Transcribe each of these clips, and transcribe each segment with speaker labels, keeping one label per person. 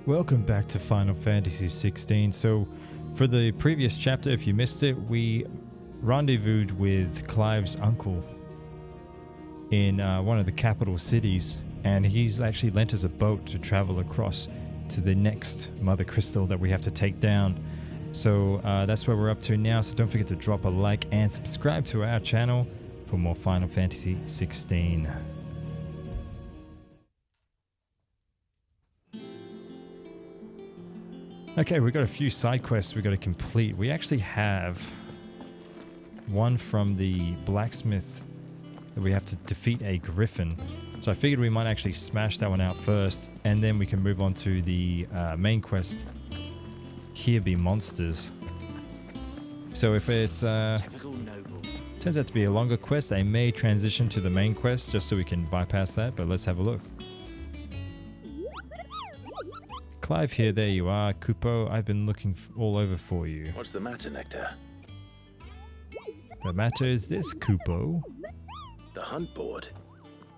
Speaker 1: Welcome back to Final Fantasy XVI. So, for the previous chapter, if you missed it, we rendezvoused with Clive's uncle in one of the capital cities, and he's actually lent us a boat to travel across to the next Mother Crystal that we have to take down. So that's where we're up to now, so don't forget to drop a like and subscribe to our channel for more Final Fantasy XVI. Okay, we've got a few side quests we've got to complete. We actually have one from the blacksmith that we have to defeat a griffin. So I figured we might actually smash that one out first, and then we can move on to the main quest, Here Be Monsters. So if it's turns out to be a longer quest, I may transition to the main quest just so we can bypass that, but let's have a look. Clive here, there you are. Kupo, I've been looking all over for you.
Speaker 2: What's the matter, Nectar?
Speaker 1: The matter is this, Kupo.
Speaker 2: The hunt board.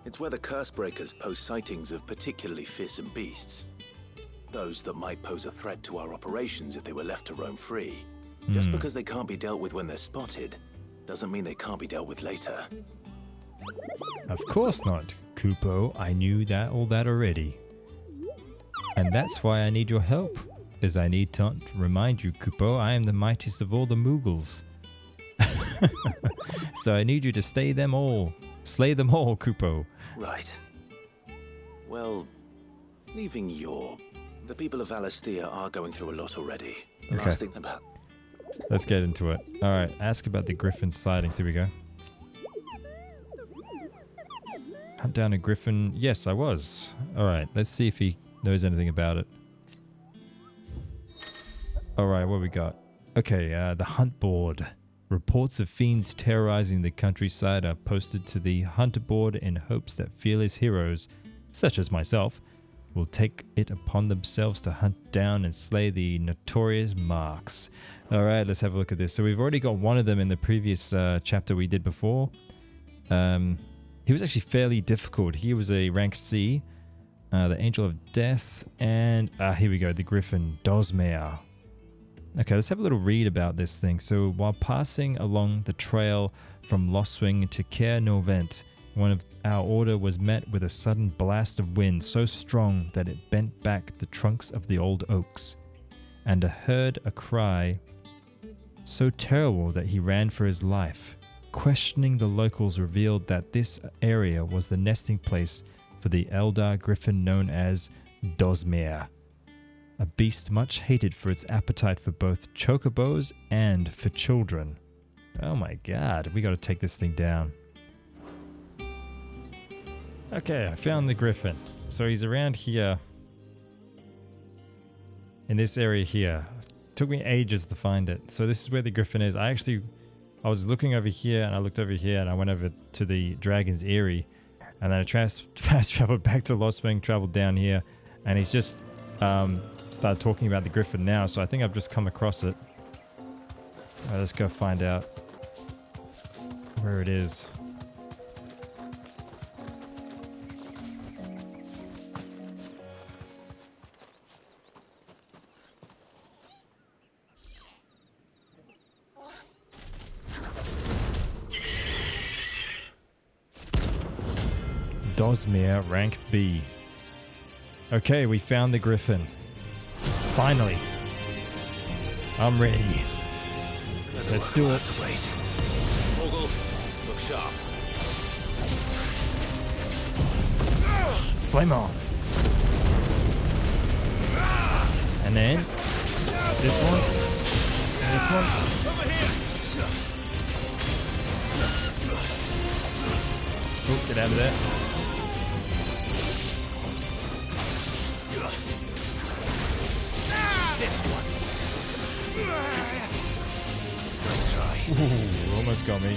Speaker 2: It's where the curse breakers post sightings of particularly fearsome beasts. Those that might pose a threat to our operations if they were left to roam free. Just because they can't be dealt with when they're spotted, doesn't mean they can't be dealt with later.
Speaker 1: Of course not, Kupo. I knew all that already. And that's why I need your help, as I need to remind you, Kupo, I am the mightiest of all the Moogles. So I need you to slay them all, Kupo.
Speaker 2: Right. Well, leaving Yor, the people of Alastia are going through a lot already.
Speaker 1: Okay.
Speaker 2: Last thing about...
Speaker 1: Let's get into it. Alright, ask about the griffin sightings. Here we go. Hunt down a griffin. Yes, I was. Alright, let's see if he knows anything about it. Alright, what we got? Okay, the hunt board. Reports of fiends terrorizing the countryside are posted to the hunt board in hopes that fearless heroes, such as myself, will take it upon themselves to hunt down and slay the notorious marks. Alright, let's have a look at this. So we've already got one of them in the previous chapter we did before. He was actually fairly difficult. He was a rank C. The Angel of Death, and here we go, the Griffin, Dosmere. Okay, let's have a little read about this thing. So, while passing along the trail from Loswing to Caer Novent, one of our order was met with a sudden blast of wind so strong that it bent back the trunks of the old oaks, and heard a cry so terrible that he ran for his life. Questioning the locals revealed that this area was the nesting place for the Eldar griffin known as Dosmere, a beast much hated for its appetite for both chocobos and for children. Oh my god, we gotta take this thing down. Okay, I found the griffin. So he's around here, in this area here. Took me ages to find it. So this is where the griffin is. I was looking over here, and I looked over here, and I went over to the Dragon's Eyrie. And then I fast traveled back to Loswing, traveled down here, and he's just started talking about the griffin now, so I think I've just come across it. Alright, let's go find out where it is. Dosmere, rank B. Okay, we found the griffin. Finally. I'm ready. Let's do it.
Speaker 2: Mogul, look sharp.
Speaker 1: Flame on. And then this one. And this one.
Speaker 2: Over here.
Speaker 1: Oh, get out of there.
Speaker 2: This one. Nice try.
Speaker 1: Ooh, almost got me.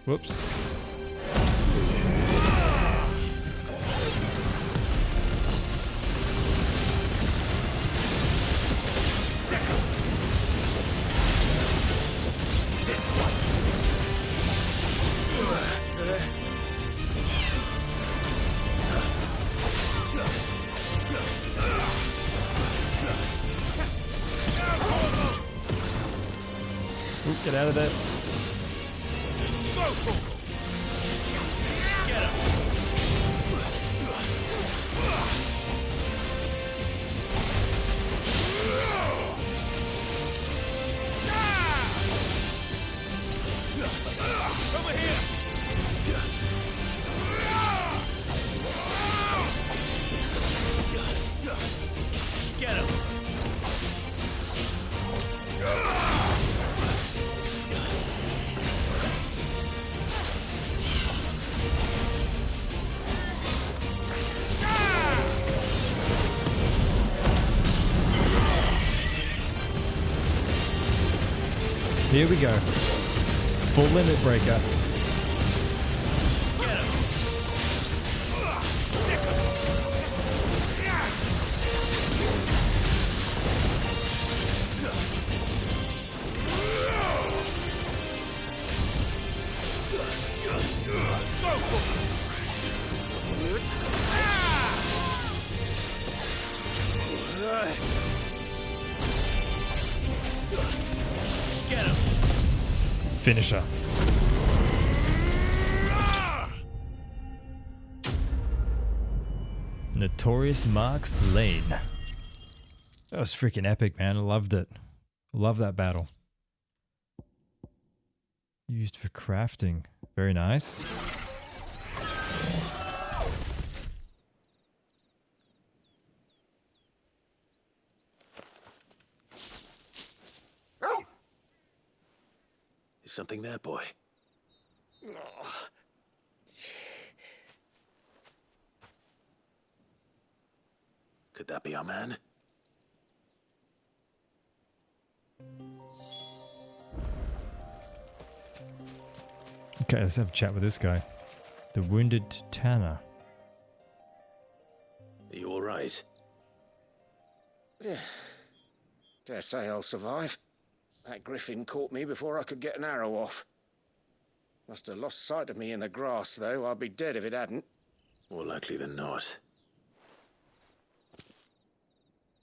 Speaker 1: Whoops. Ooh, get out of there.
Speaker 3: Get him. Over here. Get him.
Speaker 1: Here we go. Full limit breaker.
Speaker 3: Get him. Stick him. Go for it. Get him.
Speaker 1: Finisher. Notorious Mark slain. That was freaking epic, man. I loved it. Love that battle. Used for crafting. Very nice.
Speaker 2: Is something there, boy? Could that be our man?
Speaker 1: Okay, let's have a chat with this guy. The wounded Tanner.
Speaker 2: Are you all right?
Speaker 4: Dare say I'll survive. That griffin caught me before I could get an arrow off. Must have lost sight of me in the grass, though. I'd be dead if it hadn't.
Speaker 2: More likely than not.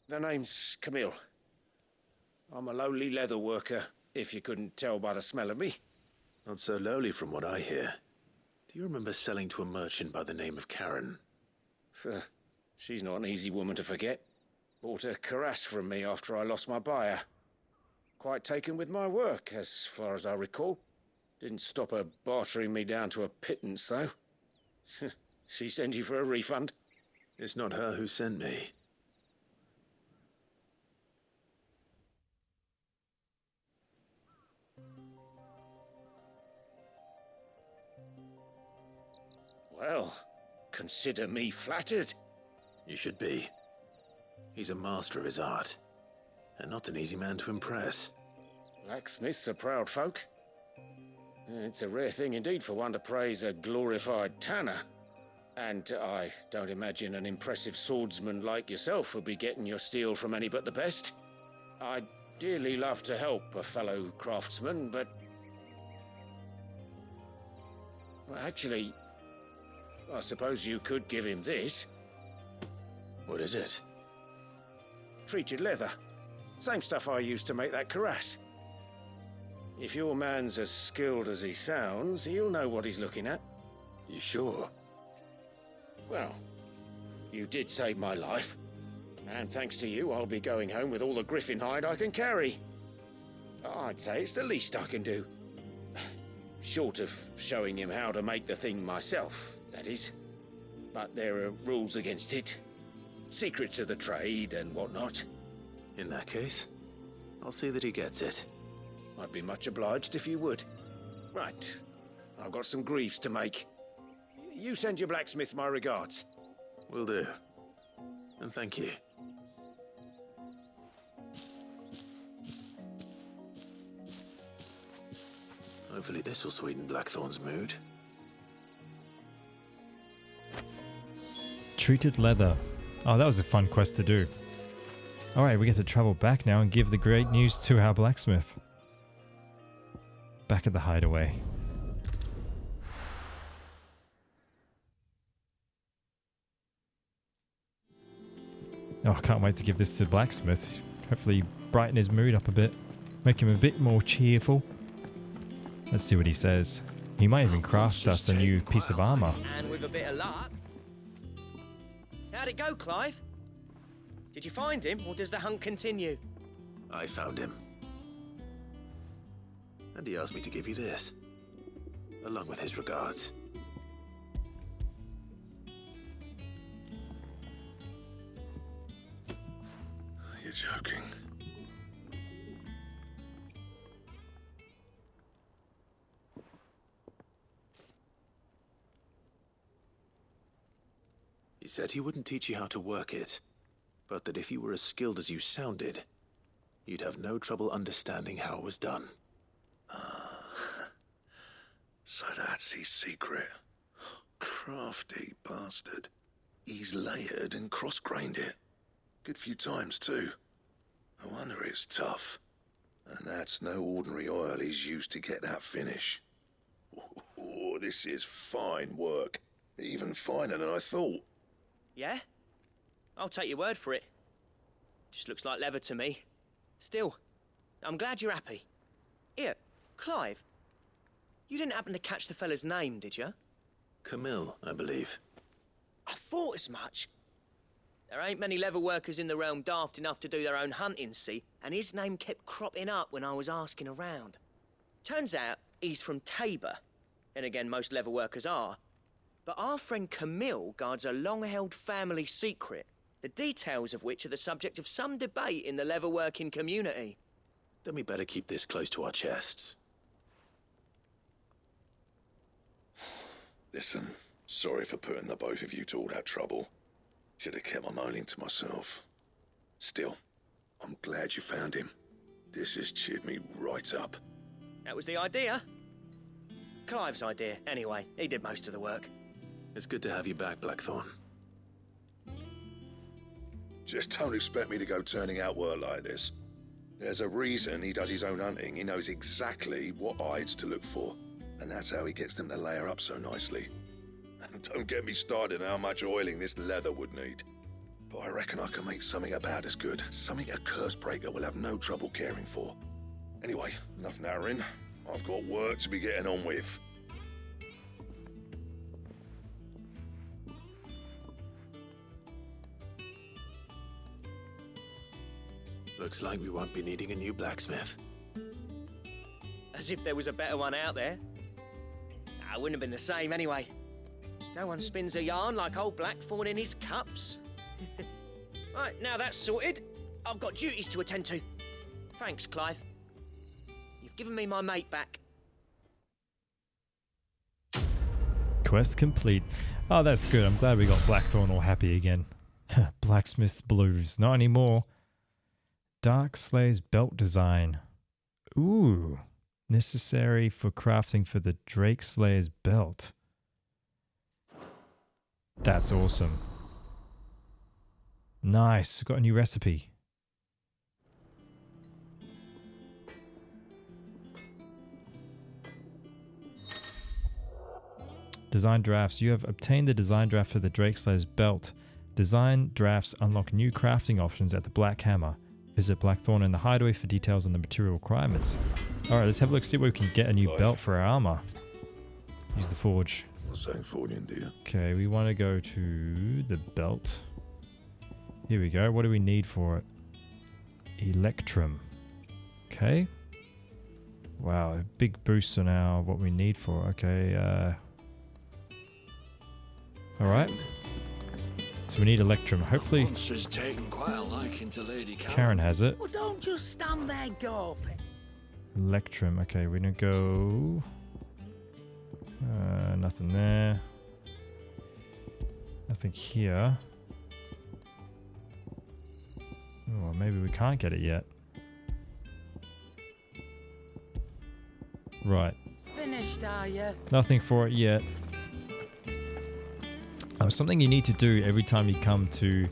Speaker 4: The name's Camille. I'm a lowly leather worker, if you couldn't tell by the smell of me.
Speaker 2: Not so lowly from what I hear. Do you remember selling to a merchant by the name of Karen?
Speaker 4: She's not an easy woman to forget. Bought a cuirass from me after I lost my buyer. Quite taken with my work, as far as I recall. Didn't stop her bartering me down to a pittance, though. She sent you for a refund?
Speaker 2: It's not her who sent me.
Speaker 4: Well, consider me flattered.
Speaker 2: You should be. He's a master of his art, and not an easy man to impress.
Speaker 4: Blacksmiths are proud folk. It's a rare thing indeed for one to praise a glorified tanner. And I don't imagine an impressive swordsman like yourself would be getting your steel from any but the best. I'd dearly love to help a fellow craftsman, but... Well, actually, I suppose you could give him this.
Speaker 2: What is it?
Speaker 4: Treated leather. Same stuff I used to make that cuirass. If your man's as skilled as he sounds, he'll know what he's looking at.
Speaker 2: You sure?
Speaker 4: Well, you did save my life. And thanks to you, I'll be going home with all the griffin hide I can carry. I'd say it's the least I can do. Short of showing him how to make the thing myself, that is. But there are rules against it. Secrets of the trade and whatnot.
Speaker 2: In that case, I'll see that he gets it.
Speaker 4: I'd be much obliged if you would. Right. I've got some greaves to make. You send your blacksmith my regards.
Speaker 2: Will do. And thank you. Hopefully this will sweeten Blackthorn's mood.
Speaker 1: Treated leather. Oh, that was a fun quest to do. Alright, we get to travel back now and give the great news to our blacksmith. Back at the hideaway. Oh, I can't wait to give this to the blacksmith. Hopefully brighten his mood up a bit. Make him a bit more cheerful. Let's see what he says. He might even craft us a new piece of armor.
Speaker 5: And with a bit of luck. How'd it go, Clive? Did you find him, or does the hunt continue?
Speaker 2: I found him. And he asked me to give you this, along with his regards.
Speaker 6: You're joking.
Speaker 2: He said he wouldn't teach you how to work it, but that if you were as skilled as you sounded, you'd have no trouble understanding how it was done.
Speaker 6: So that's his secret. Crafty bastard. He's layered and cross-grained it. Good few times, too. No wonder it's tough. And that's no ordinary oil he's used to get that finish. Oh, this is fine work. Even finer than I thought.
Speaker 5: Yeah? I'll take your word for it. Just looks like leather to me. Still, I'm glad you're happy. Here, Clive. You didn't happen to catch the fella's name, did you?
Speaker 2: Camille, I believe.
Speaker 5: I thought as much. There ain't many leather workers in the realm daft enough to do their own hunting, see? And his name kept cropping up when I was asking around. Turns out he's from Tabor. And again, most leather workers are. But our friend Camille guards a long-held family secret, the details of which are the subject of some debate in the leather-working community.
Speaker 2: Then we better keep this close to our chests.
Speaker 6: Listen, sorry for putting the both of you to all that trouble. Should have kept my moaning to myself. Still, I'm glad you found him. This has cheered me right up.
Speaker 5: That was the idea. Clive's idea, anyway. He did most of the work.
Speaker 2: It's good to have you back, Blackthorn.
Speaker 6: Just don't expect me to go turning out work like this. There's a reason he does his own hunting. He knows exactly what hides to look for. And that's how he gets them to layer up so nicely. And don't get me started on how much oiling this leather would need. But I reckon I can make something about as good. Something a curse breaker will have no trouble caring for. Anyway, enough narrowing. I've got work to be getting on with.
Speaker 2: Looks like we won't be needing a new blacksmith.
Speaker 5: As if there was a better one out there. It wouldn't have been the same anyway. No one spins a yarn like old Blackthorn in his cups. Right, now that's sorted, I've got duties to attend to. Thanks, Clive. You've given me my mate back.
Speaker 1: Quest complete. Oh, that's good. I'm glad we got Blackthorn all happy again. Blacksmith's blues. Not anymore. Dark Slayer's belt design. Ooh. Necessary for crafting for the Drake Slayer's belt. That's awesome. Nice. Got a new recipe. Design drafts. You have obtained the design draft for the Drake Slayer's belt. Design drafts unlock new crafting options at the Black Hammer. Visit Blackthorn in the Hideaway for details on the material requirements. Alright, let's have a look, see where we can get a new belt for our armor. Use the forge.
Speaker 6: What's something for you, dear?
Speaker 1: Okay, we want to go to the belt. Here we go. What do we need for it? Electrum. Okay. Wow, a big boost on our what we need for. Okay, alright. So we need Electrum. Hopefully
Speaker 3: Monster's taken quite a liking to Lady
Speaker 1: Karen has it.
Speaker 3: Well, don't just stand there gawping.
Speaker 1: Electrum. Okay, we're gonna go. Nothing there. Nothing here. Oh, maybe we can't get it yet. Right.
Speaker 3: Finished, are you?
Speaker 1: Nothing for it yet. Something you need to do every time you come to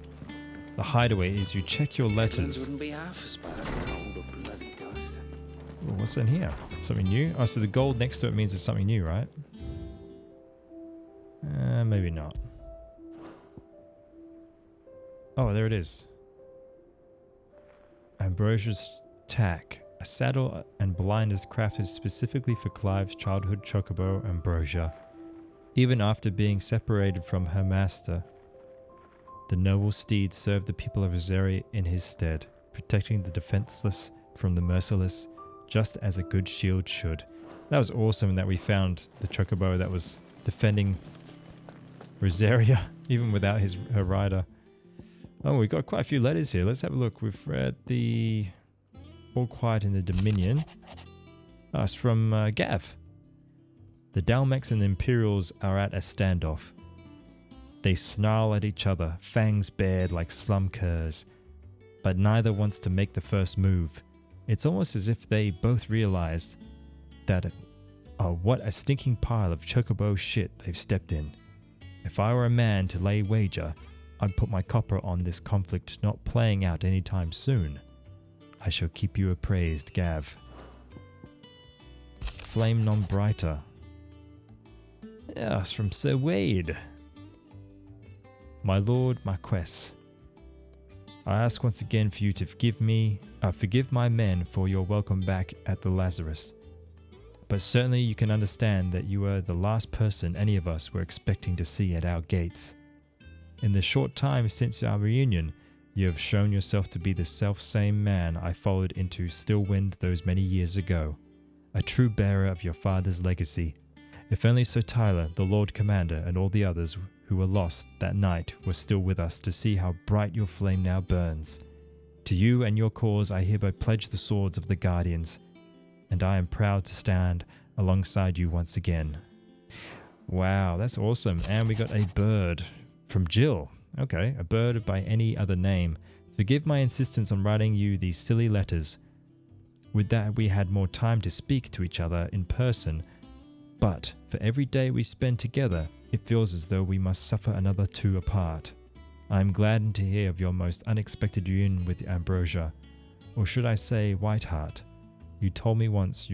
Speaker 1: the Hideaway is you check your letters.
Speaker 3: Wouldn't be half as bad with all the bloody dust.
Speaker 1: Oh, what's in here? Something new? Oh, so the gold next to it means it's something new, right? Maybe not. Oh, there it is. Ambrosia's tack. a saddle and blinders crafted specifically for Clive's childhood chocobo, Ambrosia. Even after being separated from her master, the noble steed served the people of Rosaria in his stead, protecting the defenseless from the merciless, just as a good shield should. That was awesome that we found the chocobo that was defending Rosaria, even without her rider. Oh, we got quite a few letters here. Let's have a look. We've read the All Quiet in the Dominion. Oh, it's from Gav. The Dalmex and the Imperials are at a standoff. They snarl at each other, fangs bared like slum curs, but neither wants to make the first move. It's almost as if they both realized that what a stinking pile of chocobo shit they've stepped in. If I were a man to lay wager, I'd put my copper on this conflict not playing out anytime soon. I shall keep you appraised, Gav. Flame non brighter. Yes, from Sir Wade. My Lord Marquess, I ask once again for you to forgive my men for your welcome back at the Lazarus. But certainly you can understand that you are the last person any of us were expecting to see at our gates. In the short time since our reunion, you have shown yourself to be the self-same man I followed into Stillwind those many years ago, a true bearer of your father's legacy. If only Sir Tyler, the Lord Commander, and all the others who were lost that night were still with us to see how bright your flame now burns. To you and your cause I hereby pledge the swords of the Guardians, and I am proud to stand alongside you once again. Wow, that's awesome. And we got a bird from Jill. Okay, a bird by any other name. Forgive my insistence on writing you these silly letters. Would that we had more time to speak to each other in person, but for every day we spend together, it feels as though we must suffer another two apart. I am gladdened to hear of your most unexpected union with Ambrosia, or should I say Whiteheart. You told me once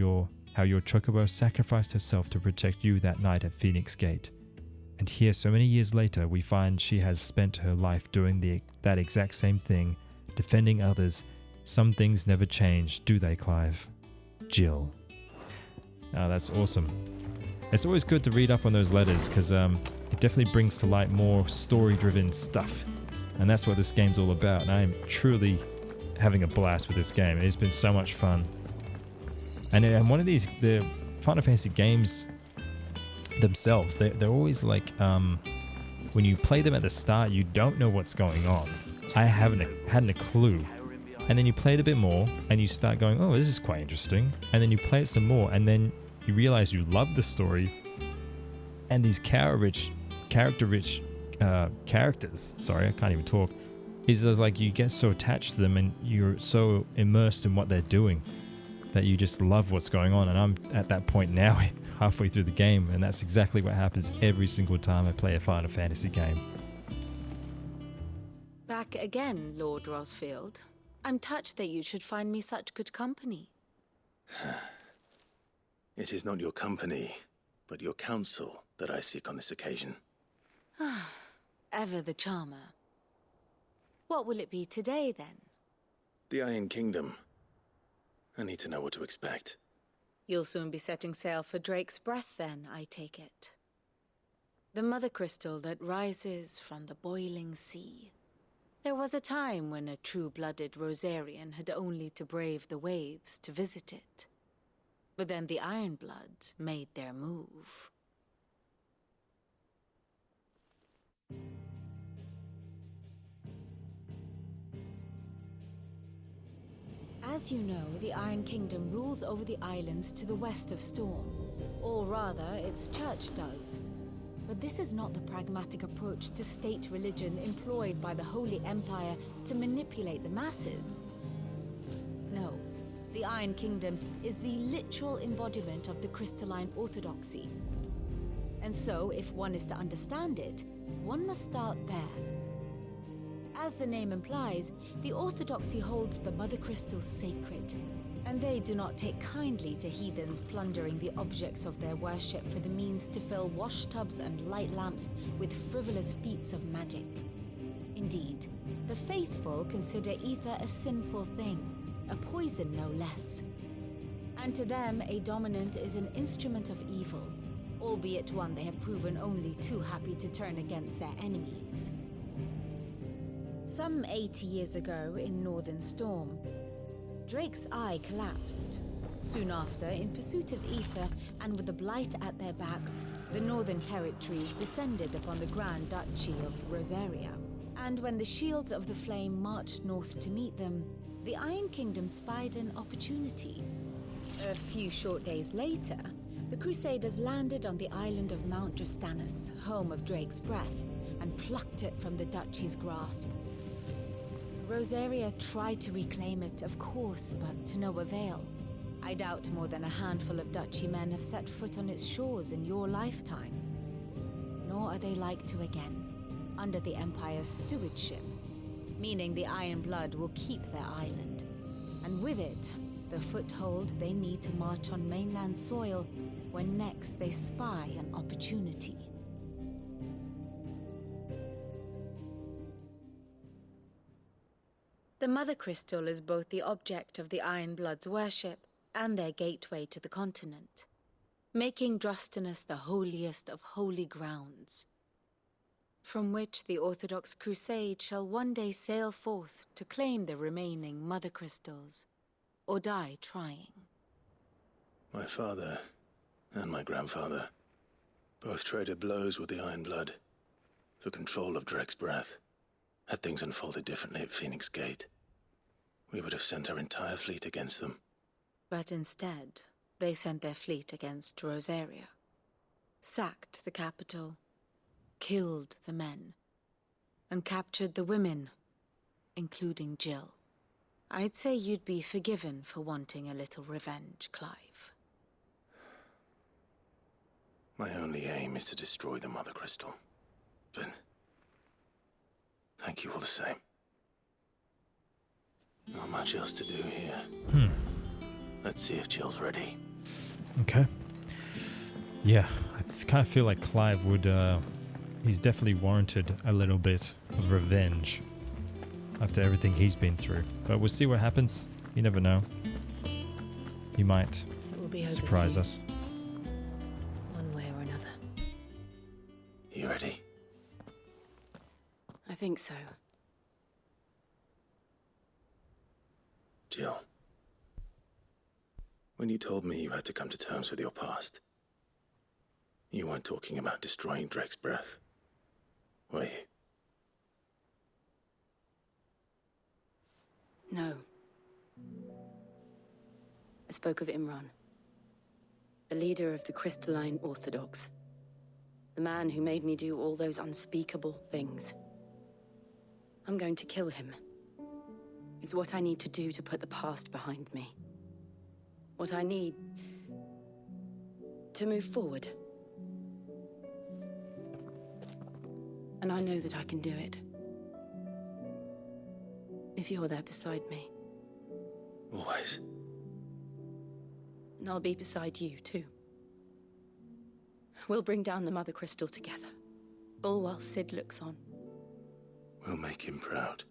Speaker 1: how your chocobo sacrificed herself to protect you that night at Phoenix Gate. And here, so many years later, we find she has spent her life doing that exact same thing, defending others. Some things never change, do they, Clive? Jill. Oh, that's awesome. It's always good to read up on those letters because it definitely brings to light more story-driven stuff. And that's what this game's all about. And I am truly having a blast with this game. It's been so much fun. And one of the Final Fantasy games themselves, they're always like, when you play them at the start, you don't know what's going on. I hadn't a clue. And then you play it a bit more, and you start going, oh, this is quite interesting. And then you play it some more, and then you realize you love the story, and these character-rich characters, sorry, I can't even talk, is like you get so attached to them, and you're so immersed in what they're doing that you just love what's going on. And I'm at that point now, halfway through the game, and that's exactly what happens every single time I play a Final Fantasy game.
Speaker 7: Back again, Lord Rosfield. I'm touched that you should find me such good company.
Speaker 2: It is not your company, but your counsel that I seek on this occasion.
Speaker 7: Ever the charmer. What will it be today, then?
Speaker 2: The Iron Kingdom. I need to know what to expect.
Speaker 7: You'll soon be setting sail for Drake's Breath, then, I take it. The mother crystal that rises from the boiling sea. There was a time when a true-blooded Rosarian had only to brave the waves to visit it. But then the Ironblood made their move. As you know, the Iron Kingdom rules over the islands to the west of Storm. Or rather, its church does. But this is not the pragmatic approach to state religion employed by the Holy Empire to manipulate the masses. No, the Iron Kingdom is the literal embodiment of the crystalline orthodoxy. And so, if one is to understand it, one must start there. As the name implies, the orthodoxy holds the mother crystals sacred, and they do not take kindly to heathens plundering the objects of their worship for the means to fill washtubs and light lamps with frivolous feats of magic. Indeed, the faithful consider ether a sinful thing, a poison no less. And to them, a dominant is an instrument of evil, albeit one they have proven only too happy to turn against their enemies. Some 80 years ago in Northern Storm, Drake's eye collapsed. Soon after, in pursuit of ether and with the blight at their backs, the Northern Territories descended upon the Grand Duchy of Rosaria. And when the Shields of the Flame marched north to meet them, the Iron Kingdom spied an opportunity. A few short days later, the Crusaders landed on the island of Mount Drastanus, home of Drake's breath, and plucked it from the duchy's grasp. Rosaria tried to reclaim it, of course, but to no avail. I doubt more than a handful of duchy men have set foot on its shores in your lifetime. Nor are they like to again, under the Empire's stewardship, meaning the Iron Blood will keep their island, and with it, the foothold they need to march on mainland soil when next they spy an opportunity. The Mother Crystal is both the object of the Iron Blood's worship and their gateway to the continent, making Drastanus the holiest of holy grounds, from which the Orthodox Crusade shall one day sail forth to claim the remaining Mother Crystals, or die trying.
Speaker 2: My father and my grandfather both traded blows with the Iron Blood for control of Drake's breath. Had things unfolded differently at Phoenix Gate, we would have sent our entire fleet against them.
Speaker 7: But instead, they sent their fleet against Rosaria, sacked the capital, killed the men, and captured the women, including Jill. I'd say you'd be forgiven for wanting a little revenge, Clive.
Speaker 2: My only aim is to destroy the Mother Crystal. But thank you all the same. Not much else to do here. Let's see if Jill's ready.
Speaker 1: Okay. Yeah, I kind of feel like Clive would, he's definitely warranted a little bit of revenge after everything he's been through. But we'll see what happens. You never know. He might surprise us.
Speaker 8: One way or another.
Speaker 2: You ready?
Speaker 8: I think so.
Speaker 2: Jill. When you told me you had to come to terms with your past, you weren't talking about destroying Drake's breath, were you?
Speaker 8: No. I spoke of Imran, the leader of the Crystalline Orthodox, the man who made me do all those unspeakable things. I'm going to kill him. It's what I need to do to put the past behind me. What I need to move forward. And I know that I can do it. If you're there beside me.
Speaker 2: Always.
Speaker 8: And I'll be beside you, too. We'll bring down the Mother Crystal together, all while Sid looks on.
Speaker 2: We'll make him proud.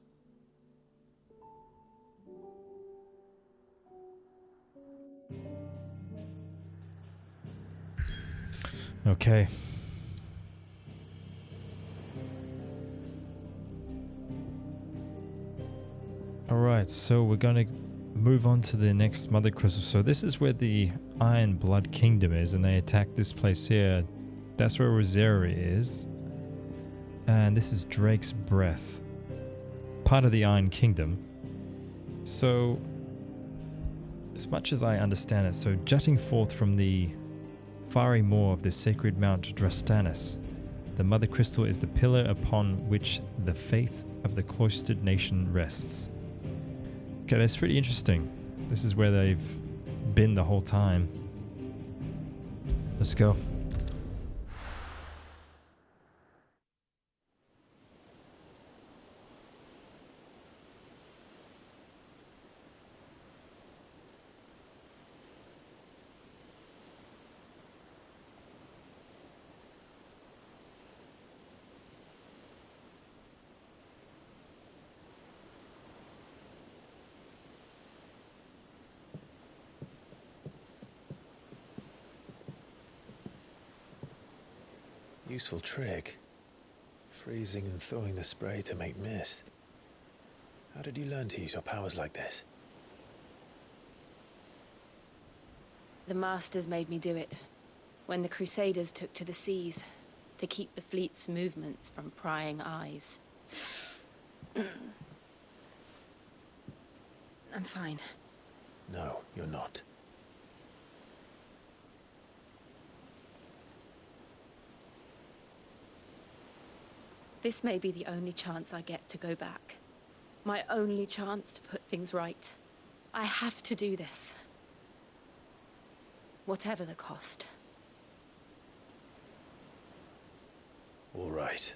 Speaker 1: Okay. Alright, so we're gonna move on to the next Mother Crystal. So this is where the Iron Blood Kingdom is, and they attack this place here. That's where Rosaria is. And this is Drake's Breath, part of the Iron Kingdom. So, as much as I understand it, so jutting forth from the fiery moor of the sacred Mount Drastanus, the Mother Crystal is the pillar upon which the faith of the cloistered nation rests. Okay, that's pretty interesting. This is where they've been the whole time. Let's go.
Speaker 2: Useful trick. Freezing and thawing the spray to make mist. How did you learn to use your powers like this?
Speaker 8: The Masters made me do it. When the Crusaders took to the seas, to keep the fleet's movements from prying eyes. I'm fine.
Speaker 2: No, you're not.
Speaker 8: This may be the only chance I get to go back. My only chance to put things right. I have to do this. Whatever the cost.
Speaker 2: All right.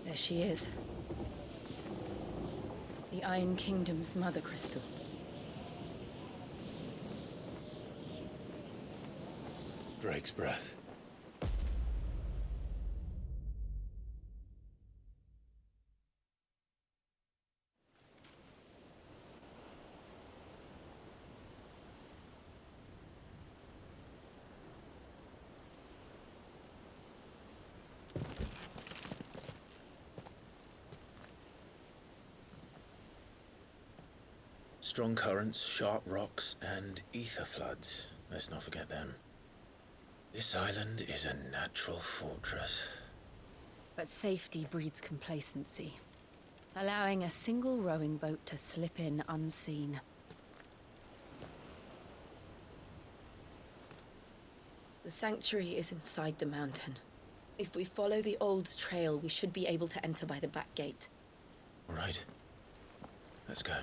Speaker 8: There she is. The Iron Kingdom's mother crystal.
Speaker 2: Drake's breath. Strong currents, sharp rocks, and ether floods. Let's not forget them. This island is a natural fortress.
Speaker 8: But safety breeds complacency, allowing a single rowing boat to slip in unseen. The sanctuary is inside the mountain. If we follow the old trail, we should be able to enter by the back gate.
Speaker 2: All right. Let's go.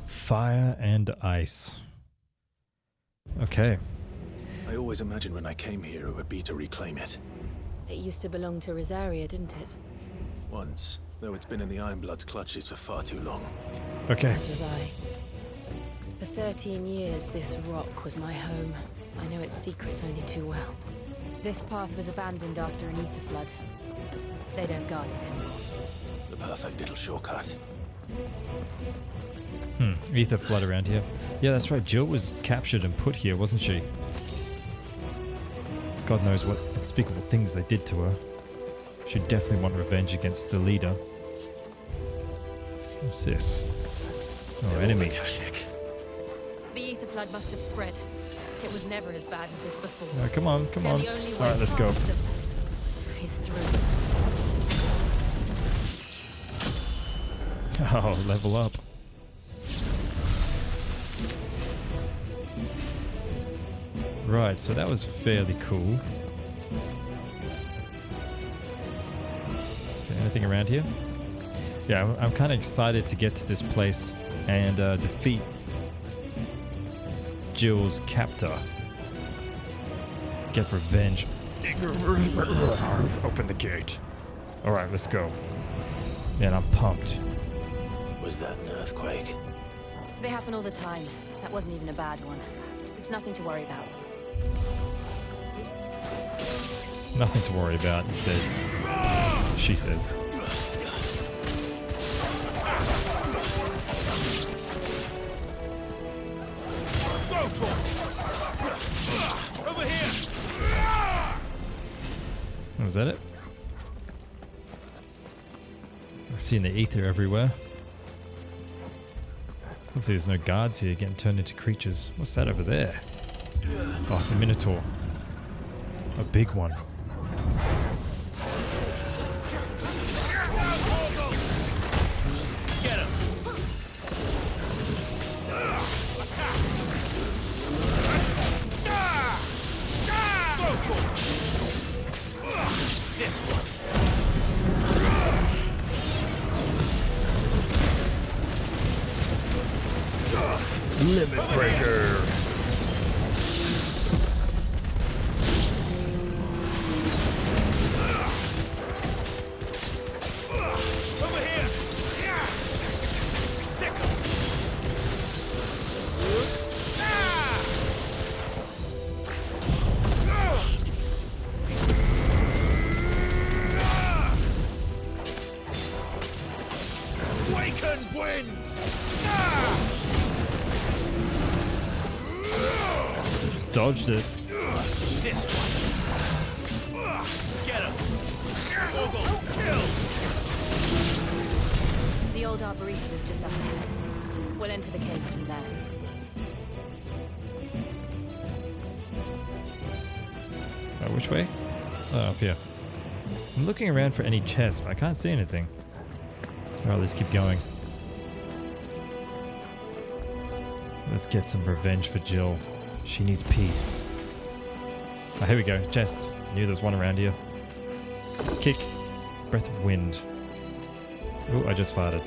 Speaker 1: Fire and ice. Okay.
Speaker 2: I always imagined when I came here it would be to reclaim it.
Speaker 8: It used to belong to Rosaria, didn't it?
Speaker 2: Once, though it's been in the Ironblood's clutches for far too long.
Speaker 1: Okay.
Speaker 8: As was I. For 13 years, this rock was my home. I know its secrets only too well. This path was abandoned after an ether flood. They don't guard it anymore.
Speaker 2: The perfect little shortcut.
Speaker 1: Ether flood around here. Yeah, that's right. Jill was captured and put here, wasn't she? God knows what unspeakable things they did to her. She definitely want revenge against the leader. What's this? Oh, enemies.
Speaker 8: The ether flood must have spread. It was never as bad as this before.
Speaker 1: Oh, come on, come on.
Speaker 8: And the only way
Speaker 1: Alright, let's go.
Speaker 8: past them is through.
Speaker 1: Oh, level up. Right, so that was fairly cool. Okay, anything around here? Yeah, I'm kind of excited to get to this place and defeat Jill's captor. Get revenge. Open the gate. Alright, let's go. Man, I'm pumped.
Speaker 2: Was that an earthquake?
Speaker 8: They happen all the time. That wasn't even a bad one. It's nothing to worry about.
Speaker 1: Nothing to worry about, he says. She says.
Speaker 9: Over here.
Speaker 1: Was that it? I'm seeing the ether everywhere. Hopefully there's no guards here getting turned into creatures. What's that over there? Oh, it's a minotaur. A big one.
Speaker 9: Get him. This one.
Speaker 1: Limit breaker.
Speaker 9: Over wind!
Speaker 1: Dodged it.
Speaker 9: This one. Get him! Mogul, kill!
Speaker 8: The old arboretum is just up ahead. We'll enter the caves from there.
Speaker 1: Which way? Oh, up here. I'm looking around for any chests, but I can't see anything. Alright, let's keep going. Let's get some revenge for Jill. She needs peace. Oh, here we go. Chest. Knew there's one around here. Kick. Breath of wind. Oh, I just farted.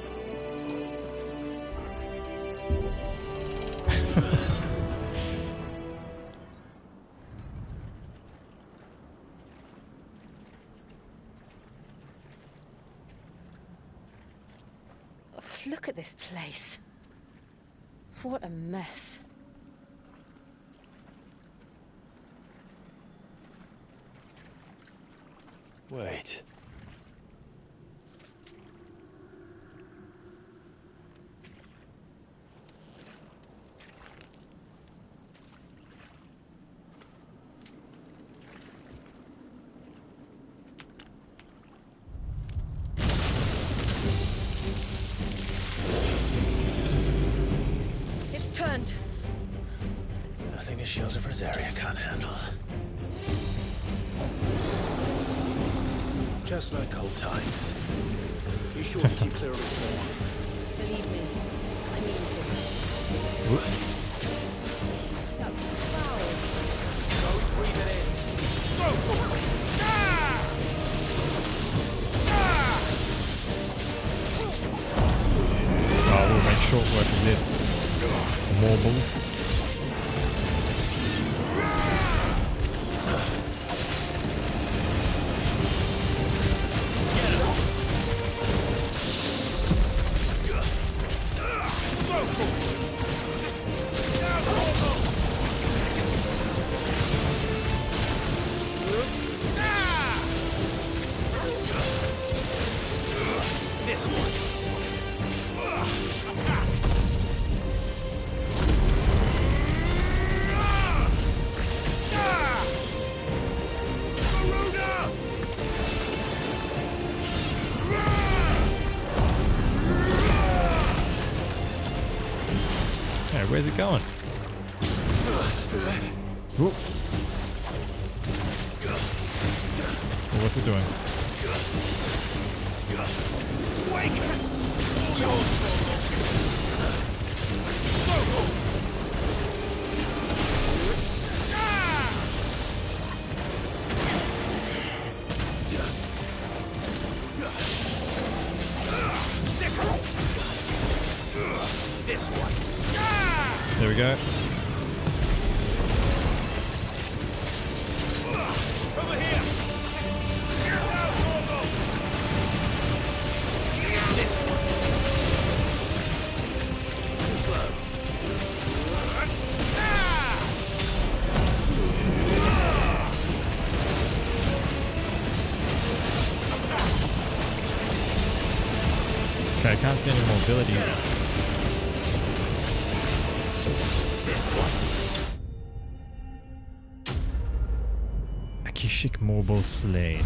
Speaker 8: Look at this place. What a mess.
Speaker 2: Wait.
Speaker 8: It's turned.
Speaker 2: Nothing a shield of Rosaria can't handle. Just like old times.
Speaker 3: Be sure to keep clear of his horn.
Speaker 8: Believe me, I mean to. That's foul.
Speaker 3: Don't breathe it in. Go!
Speaker 1: Oh, we'll make short work of this. Marble.
Speaker 9: This one.
Speaker 1: Hey, where's it going? Whoop. Well, what's it doing?
Speaker 9: This one.
Speaker 1: There we go.
Speaker 9: Over here. This one. Too slow.
Speaker 1: Okay, I can't see any more abilities. Akishic Marble slain.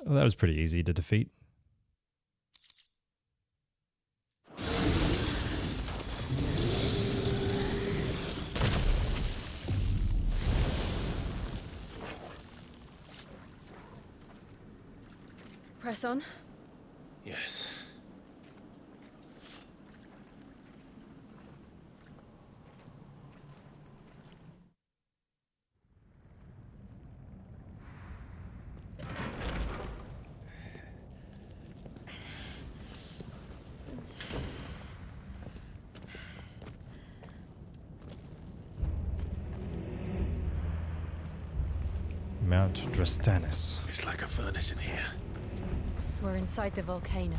Speaker 1: Well, that was pretty easy to defeat.
Speaker 8: Press on.
Speaker 2: Yes.
Speaker 1: Mount Drastanis.
Speaker 2: It's like a furnace in here.
Speaker 8: We're inside the volcano.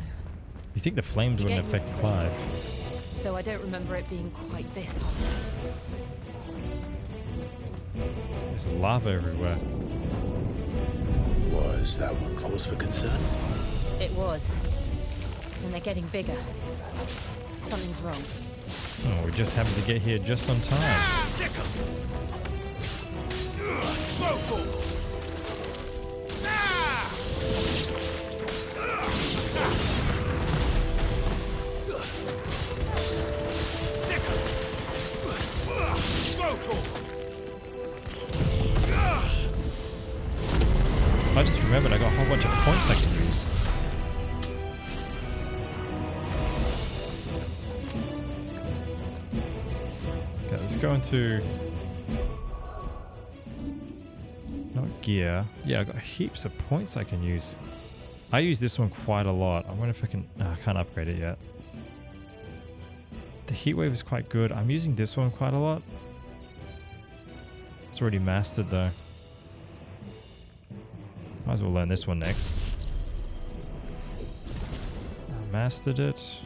Speaker 1: You think the flames
Speaker 8: You
Speaker 1: wouldn't
Speaker 8: get used
Speaker 1: affect
Speaker 8: to
Speaker 1: Clive?
Speaker 8: it, though I don't remember it being quite this hot.
Speaker 1: There's lava everywhere.
Speaker 2: Was that one cause for concern?
Speaker 8: It was. And they're getting bigger. Something's wrong.
Speaker 1: Oh, we just happened to get here just on time. I just remembered I got a whole bunch of points I can use. Okay, let's go into... not gear. Yeah, I got heaps of points I can use. I use this one quite a lot. I wonder if I can... no, I can't upgrade it yet. The heatwave is quite good. I'm using this one quite a lot. It's already mastered though. Might as well learn this one next. I mastered it.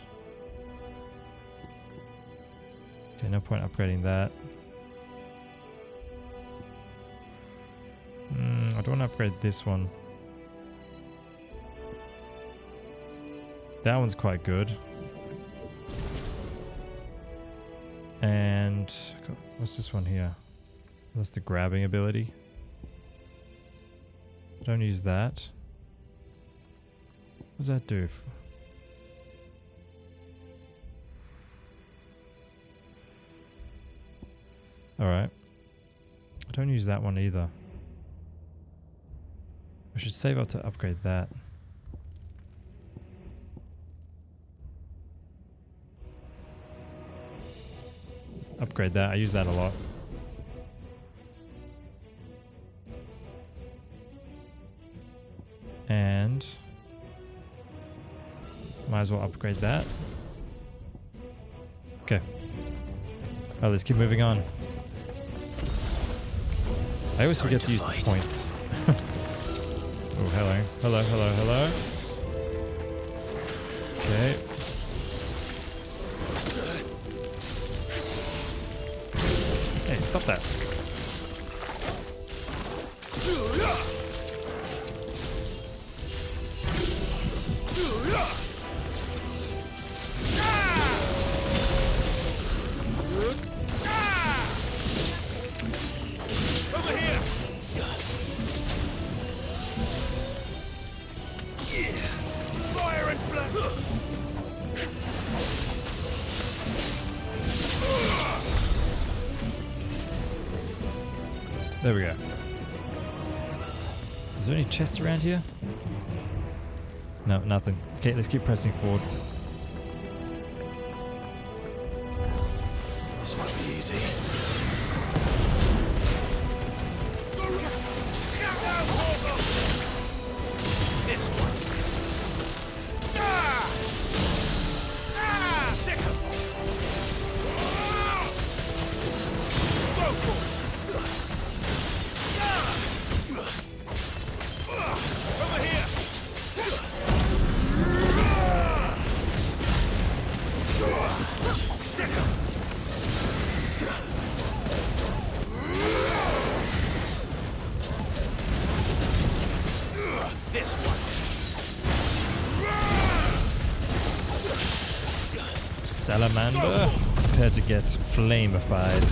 Speaker 1: Okay, no point upgrading that. I don't want to upgrade this one. That one's quite good. And what's this one here? That's the grabbing ability. Don't use that. What does that do? Alright. I don't use that one either. I should save up to upgrade that. Upgrade that. I use that a lot. And might as well upgrade that. Okay. Alright, let's keep moving on. I always forget to use the points. Oh, hello. Hello, hello, hello. Okay. Hey, stop that. There we go. Is there any chests around here? No, nothing. Okay, let's keep pressing forward.
Speaker 2: This won't be easy.
Speaker 9: This one. Over here. This one.
Speaker 1: Salamander, prepare to get flamified.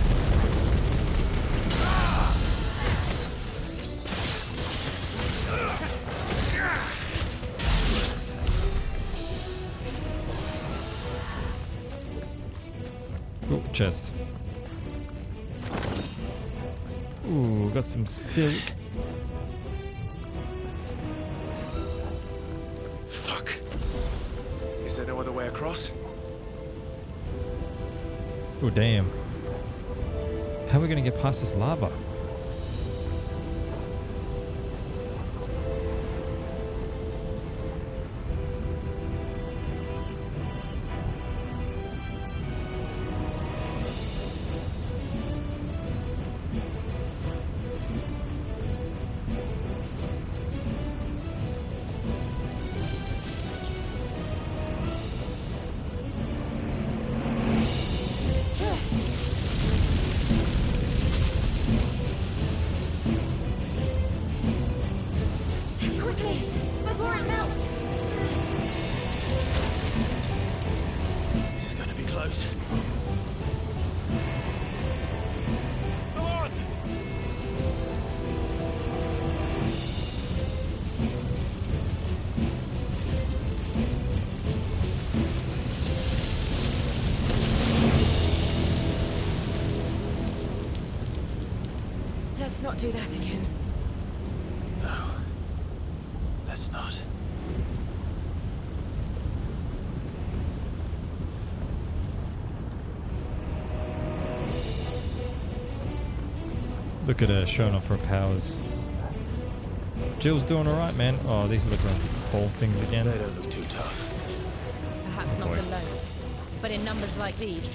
Speaker 1: Oh, chest. Ooh, got some silk.
Speaker 2: Fuck. Is there no other way across?
Speaker 1: Oh, damn. How are we gonna get past this lava?
Speaker 7: Quickly, before it melts!
Speaker 2: close.
Speaker 3: Come on!
Speaker 8: Let's not do that again.
Speaker 2: No. Let's not.
Speaker 1: Look at her showing off her powers. Jill's doing alright, man. Oh, these are the ball things again.
Speaker 2: They don't look too tough.
Speaker 10: Perhaps
Speaker 1: Oh,
Speaker 10: not
Speaker 1: boy.
Speaker 10: alone, but in numbers like these.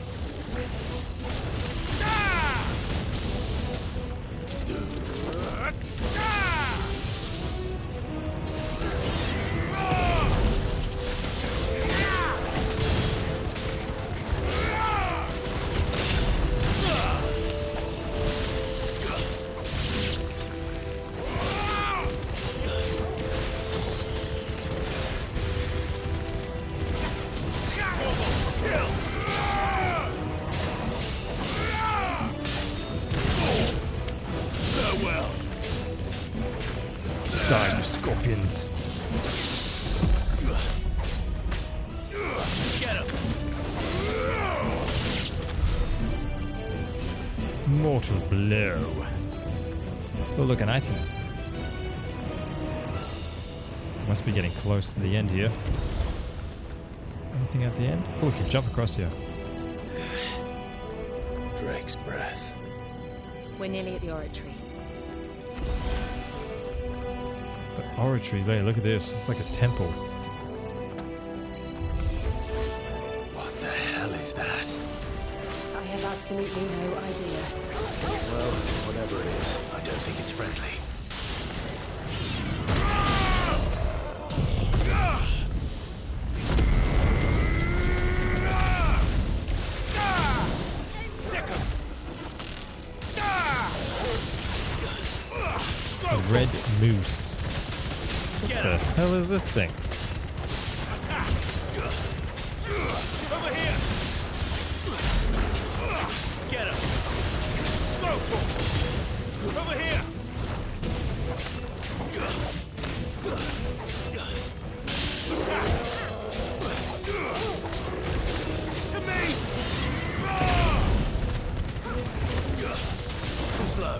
Speaker 1: Die, you scorpions. Mortal blow. Oh, look, an item. Must be getting close to the end here. Anything at the end? Oh, we can jump across here.
Speaker 2: Drake's breath.
Speaker 10: We're nearly at the oratory.
Speaker 1: The oratory there, look at this. It's like a temple.
Speaker 2: What the hell is that?
Speaker 8: I have absolutely no idea.
Speaker 2: Well, whatever it is, I don't think it's friendly.
Speaker 1: A red moose. What the hell is this thing?
Speaker 3: Over here! Get him! Go for him! Over here! Attack! To me!
Speaker 2: Too slow.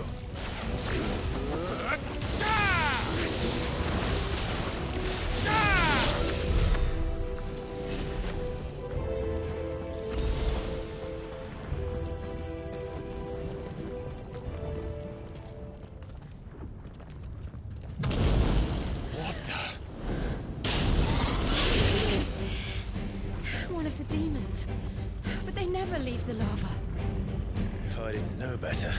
Speaker 8: One of the demons. But they never leave the lava.
Speaker 2: If I didn't know better,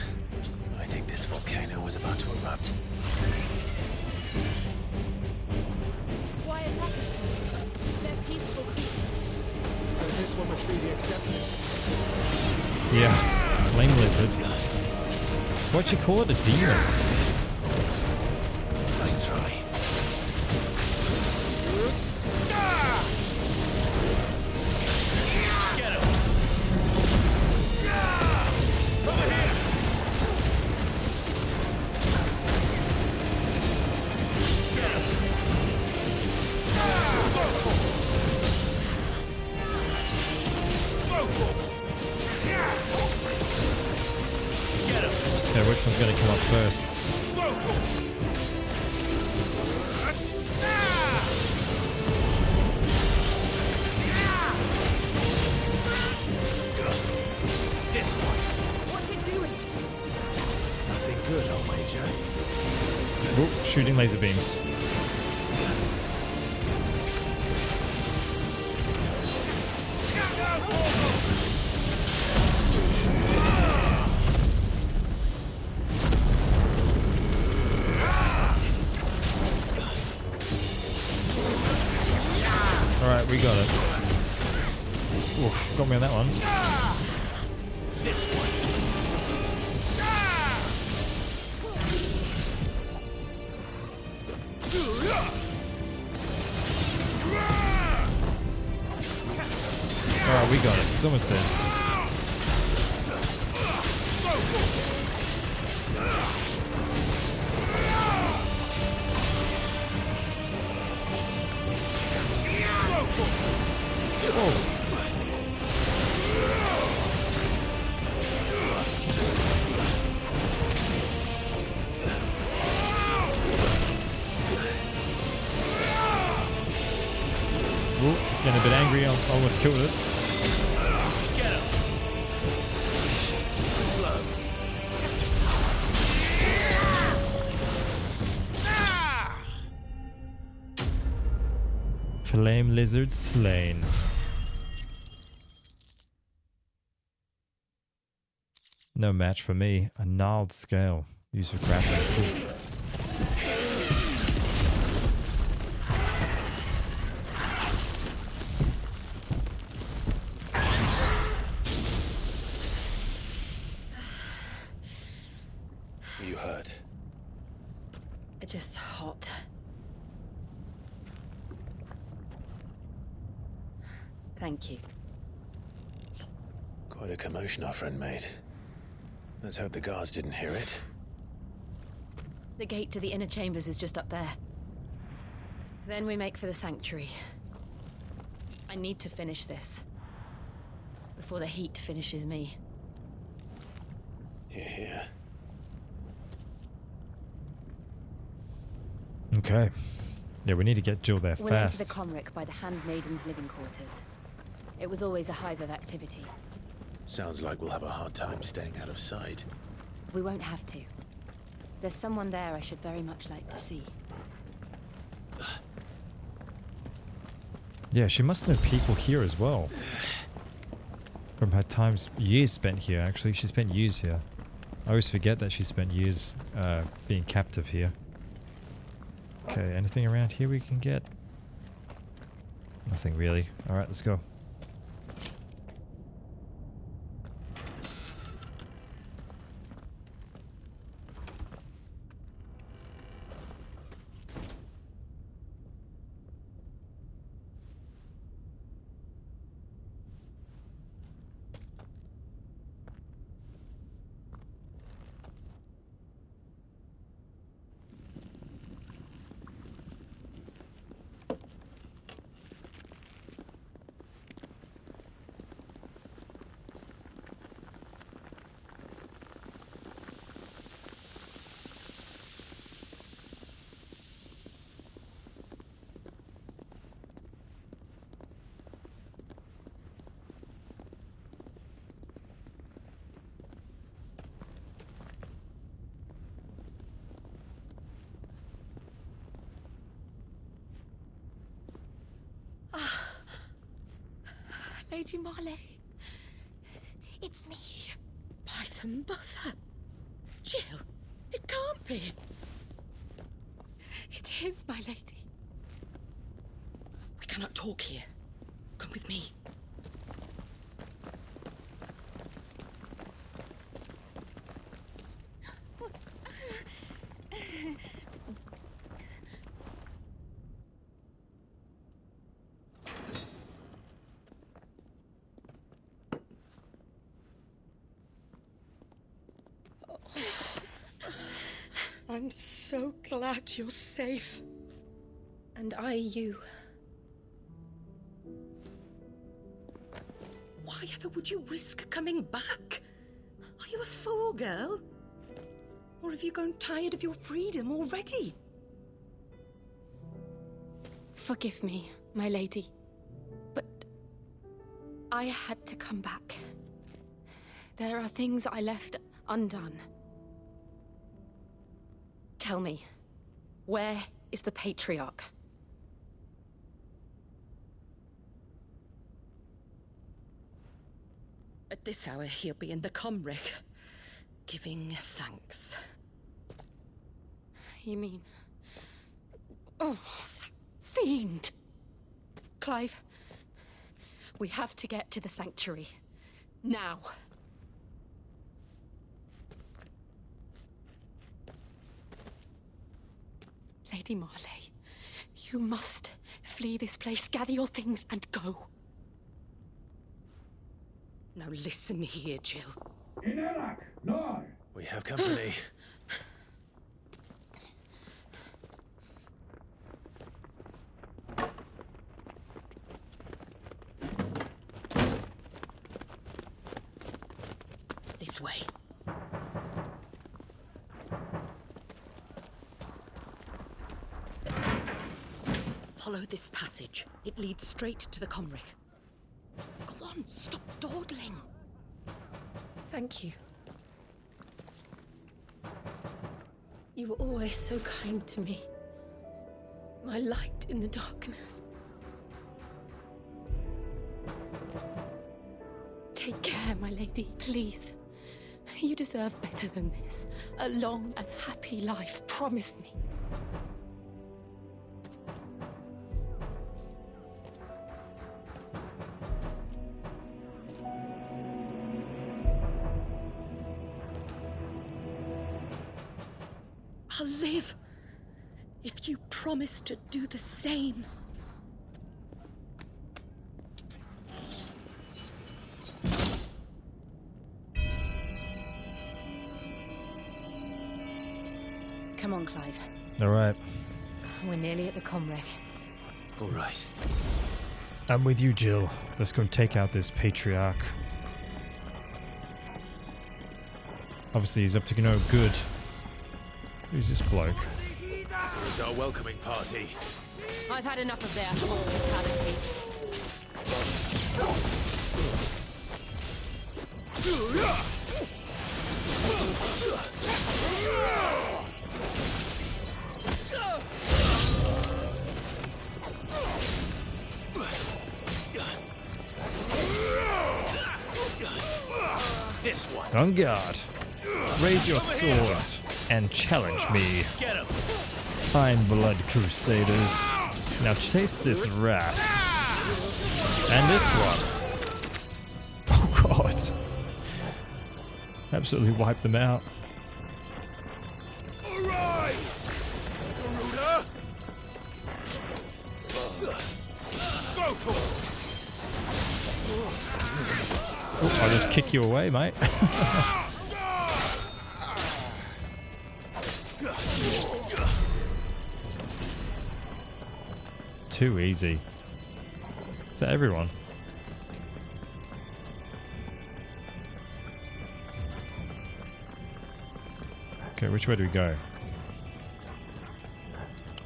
Speaker 2: I think this volcano was about to erupt.
Speaker 7: Why attack us then? They're peaceful creatures.
Speaker 3: And this one must be the exception.
Speaker 1: Yeah, flame lizard. Why'd you call it a demon?
Speaker 2: Nice try.
Speaker 3: Get him! Over here! Get him! Get him!
Speaker 1: Okay, which one's gonna come up first?
Speaker 3: This one!
Speaker 8: What's it doing?
Speaker 2: Nothing good, I'll wager.
Speaker 1: Oh, shooting laser beams. Alright, we got it. Oof, got me on that one.
Speaker 3: This one!
Speaker 1: Alright, we got it. It's almost there. Oh. Ooh, it's getting a bit angry. I almost killed it.
Speaker 3: Get him.
Speaker 2: Slow.
Speaker 1: Flame lizard slain. No match for me. A gnarled scale. Used for crafting. Cool.
Speaker 2: You hurt.
Speaker 8: Just hot. Thank you.
Speaker 2: Quite a commotion our friend made. Let's hope the guards didn't hear it.
Speaker 8: The gate to the inner chambers is just up there. Then we make for the sanctuary. I need to finish this. Before the heat finishes me.
Speaker 2: Hear, hear.
Speaker 1: Okay. Yeah, we need to get Jill there
Speaker 8: We'll
Speaker 1: fast.
Speaker 8: enter the Comric by the Handmaiden's living quarters. It was always a hive of activity.
Speaker 2: Sounds like we'll have a hard time staying out of sight.
Speaker 8: We won't have to. There's someone there I should very much like to see.
Speaker 1: Yeah, she must know people here as well. From her years spent here, actually. She spent years here. I always forget that she spent years being captive here. Okay, anything around here we can get? Nothing really. Alright, let's go.
Speaker 10: Lady Marley. It's me. By the mother. Jill, it can't be. It is, my lady. We cannot talk here. Come with me. I'm so glad you're safe.
Speaker 8: And I you.
Speaker 10: Why ever would you risk coming back? Are you a fool, girl? Or have you grown tired of your freedom already?
Speaker 8: Forgive me, my lady. But I had to come back. There are things I left undone. Tell me, where is the Patriarch?
Speaker 10: At this hour, he'll be in the Comric, giving thanks.
Speaker 8: You mean... Oh, that fiend! Clive, we have to get to the sanctuary. Now. Lady Marley, you must flee this place, gather your things and go.
Speaker 10: Now listen here, Jill.
Speaker 2: We have company.
Speaker 10: This way. Follow this passage. It leads straight to the Comric. Go on, stop dawdling.
Speaker 7: Thank you. You were always so kind to me. My light in the darkness. Take care, my lady, please. You deserve better than this. A long and happy life, promise me.
Speaker 10: I'll live if you promise to do the same.
Speaker 8: Come on, Clive.
Speaker 1: All right.
Speaker 8: We're nearly at the Comric.
Speaker 2: All right.
Speaker 1: I'm with you, Jill. Let's go and take out this patriarch. Obviously, he's up to no good. Who's this bloke?
Speaker 2: Here's our welcoming party.
Speaker 8: I've had enough of their hospitality.
Speaker 2: This one.
Speaker 1: On guard. Raise your sword and challenge me.
Speaker 2: Get him.
Speaker 1: Iron Blood Crusaders. Now chase this rat. And this one. Oh god. Absolutely wipe them out.
Speaker 3: Arise! Garuda! Go to him!
Speaker 1: Oh, I'll just kick you away, mate. Too easy. Is that everyone? Okay, which way do we go?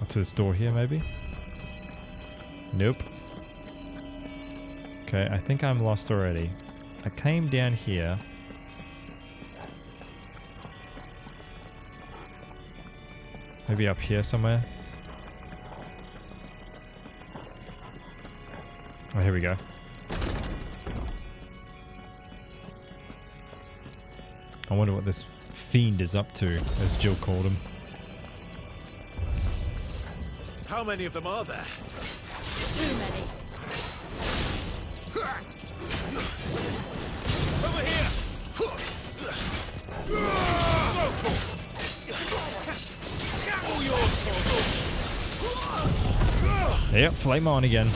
Speaker 1: Up to this door here, maybe? Nope. Okay, I think I'm lost already. I came down here. Maybe up here somewhere. Oh, here we go. I wonder what this fiend is up to, as Jill called him.
Speaker 2: How many of them are there?
Speaker 8: Too many.
Speaker 3: Over here! All yours, Torgal.
Speaker 1: Yep, flame on again.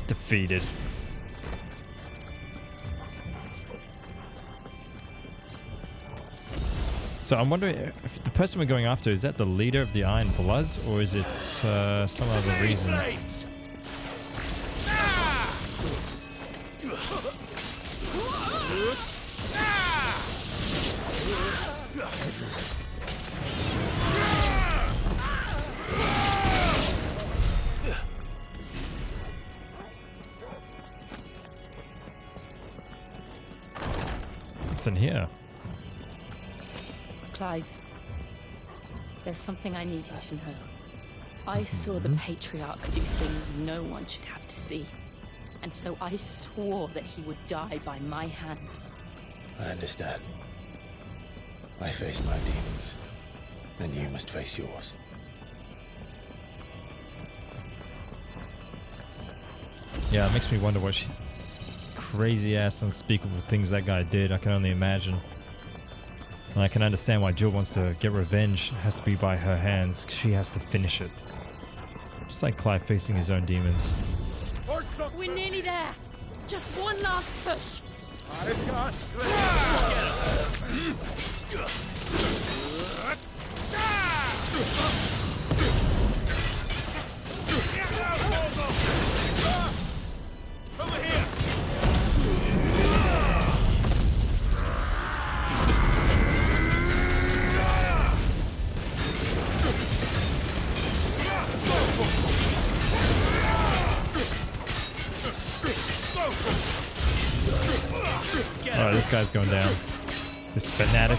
Speaker 1: Defeated. So I'm wondering if the person we're going after, is that the leader of the Iron Bloods, or is it some other reason? What's in here?
Speaker 8: Clive, There's something I need you to know. I saw the Patriarch do things no one should have to see. And so I swore that he would die by my hand.
Speaker 2: I understand. I face my demons, and you must face yours.
Speaker 1: Yeah, it makes me wonder what crazy ass unspeakable things that guy did. I can only imagine. And I can understand why Jill wants to get revenge. It has to be by her hands. She has to finish it. Just like Clive facing his own demons.
Speaker 8: We're nearly there. Just one last push.
Speaker 3: I've got... Over here!
Speaker 1: Oh, this guy's going down. This fanatic.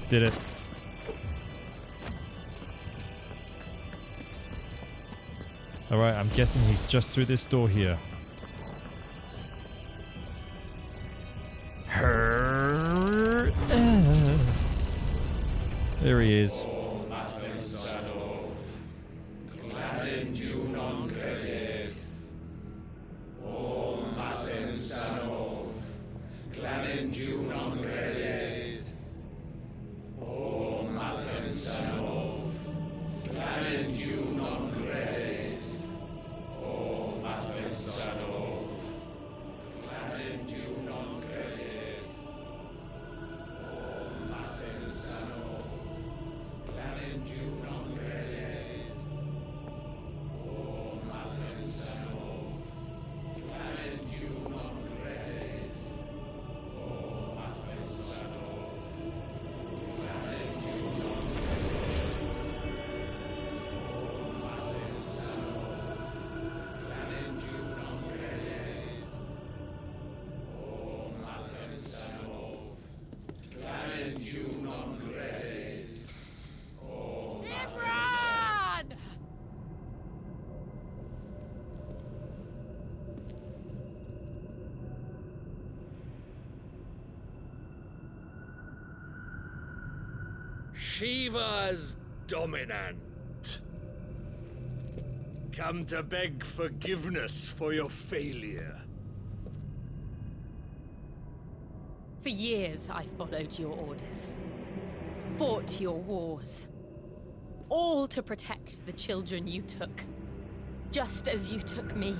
Speaker 1: Did it. Alright, I'm guessing he's just through this door here. There he is.
Speaker 3: Shiva's dominant. Come to beg forgiveness for your failure.
Speaker 8: For years, I followed your orders. Fought your wars. All to protect the children you took. Just as you took me.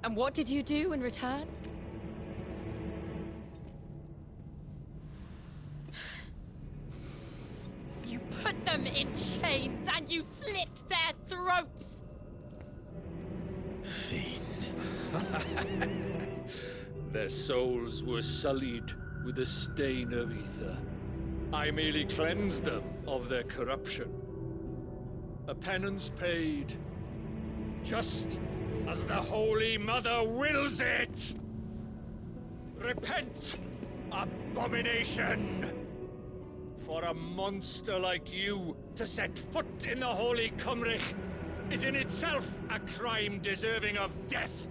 Speaker 8: And what did you do in return? You put them in chains and you slit their throats!
Speaker 2: Fiend.
Speaker 3: Their souls were sullied with a stain of ether. I merely cleansed them of their corruption. A penance paid, just as the Holy Mother wills it! Repent, abomination! For a monster like you to set foot in the Holy Cymric is in itself a crime deserving of death.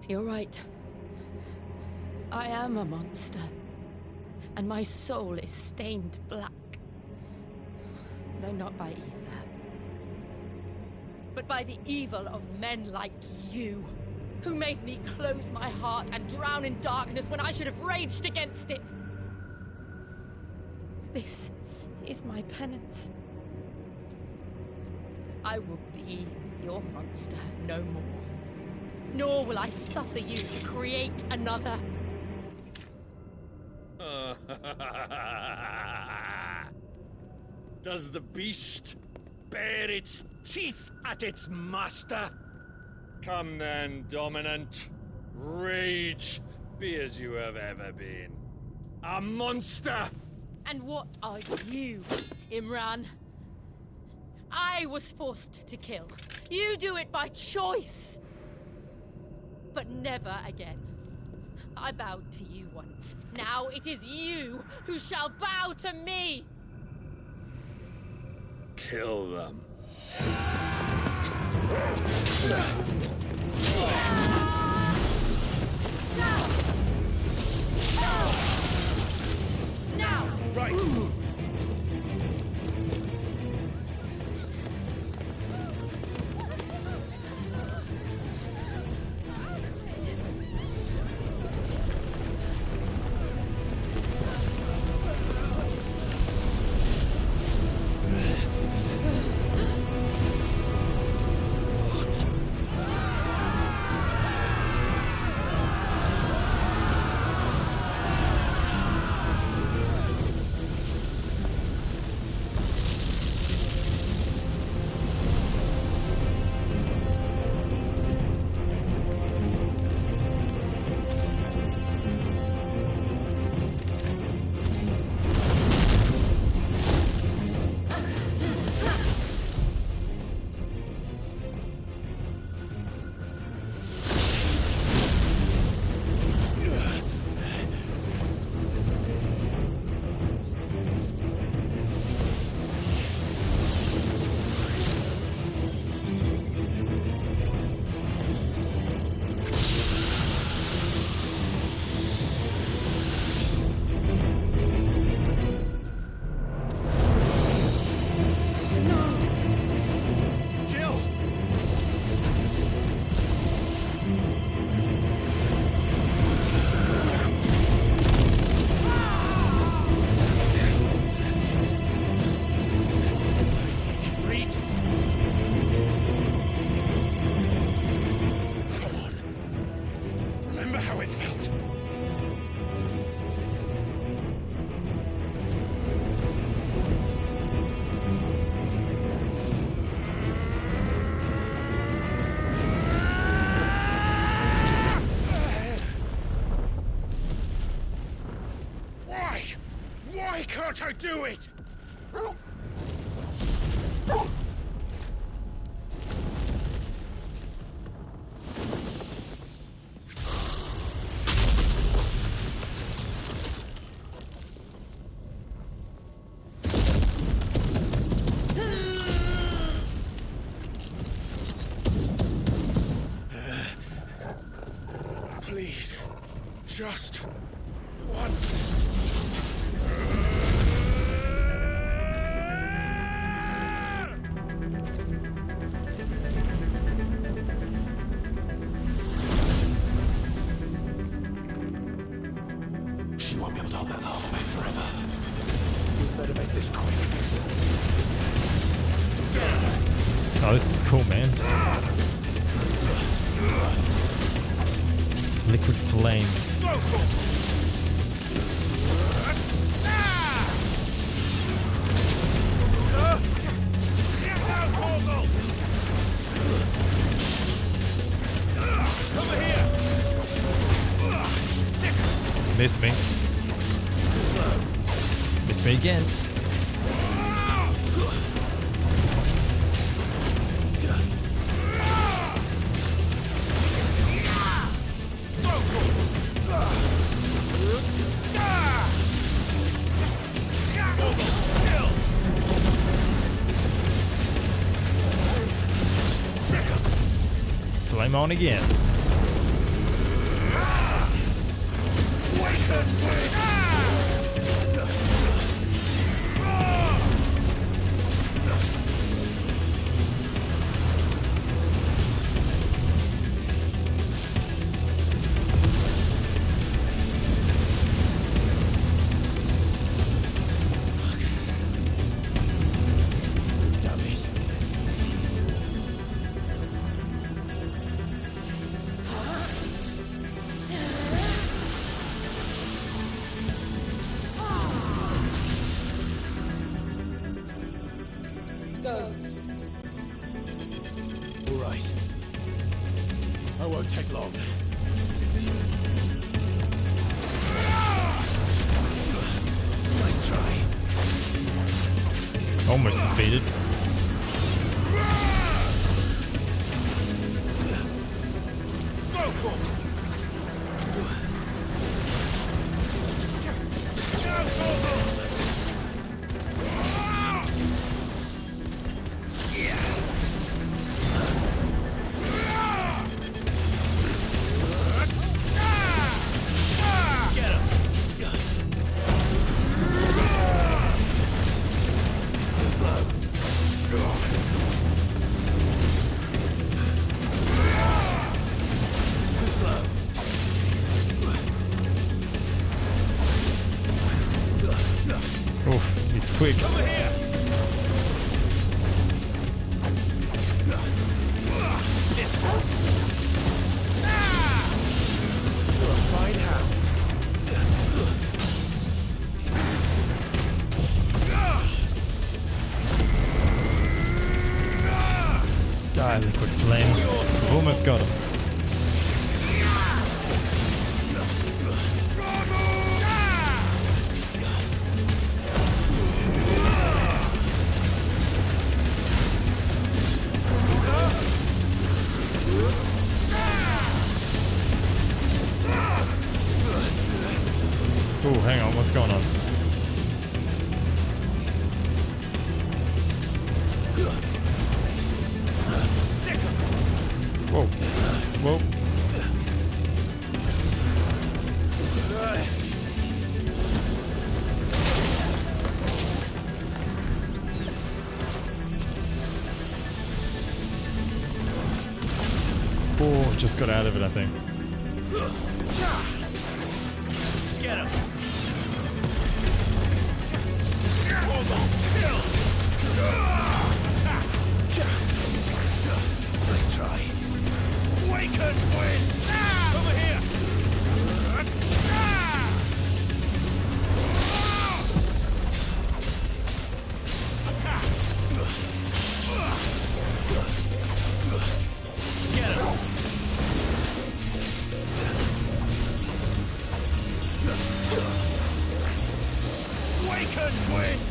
Speaker 8: You're right. I am a monster. And my soul is stained black. Though not by ether. But by the evil of men like you, who made me close my heart and drown in darkness when I should have raged against it. This is my penance. I will be your monster no more. Nor will I suffer you to create another.
Speaker 3: Does the beast bare its teeth at its master? Come then, Dominant. Rage, be as you have ever been. A monster!
Speaker 11: And what are you, Imran? I was forced to kill. You do it by choice. But never again. I bowed to you once. Now it is you who shall bow to me!
Speaker 3: Kill them.
Speaker 11: Now!
Speaker 4: Right. Why can't I do it? Please, just once.
Speaker 2: She won't be able to hold that lava back forever. You better make this quick.
Speaker 1: Oh, this is cool, man. Liquid flame. Missed me. Missed me again. Flame on again.
Speaker 2: All right.
Speaker 9: I won't take long.
Speaker 2: Nice try.
Speaker 1: Almost defeated. Oof, he's quick. Die, Liquid Flame. We've almost got him. Oh, hang on, what's going on? Whoa. Whoa. Oh, just got out of it, I think.
Speaker 9: Get him!
Speaker 2: Nice try.
Speaker 9: Waken wind! Over here! Attack! Get him! Waken wind!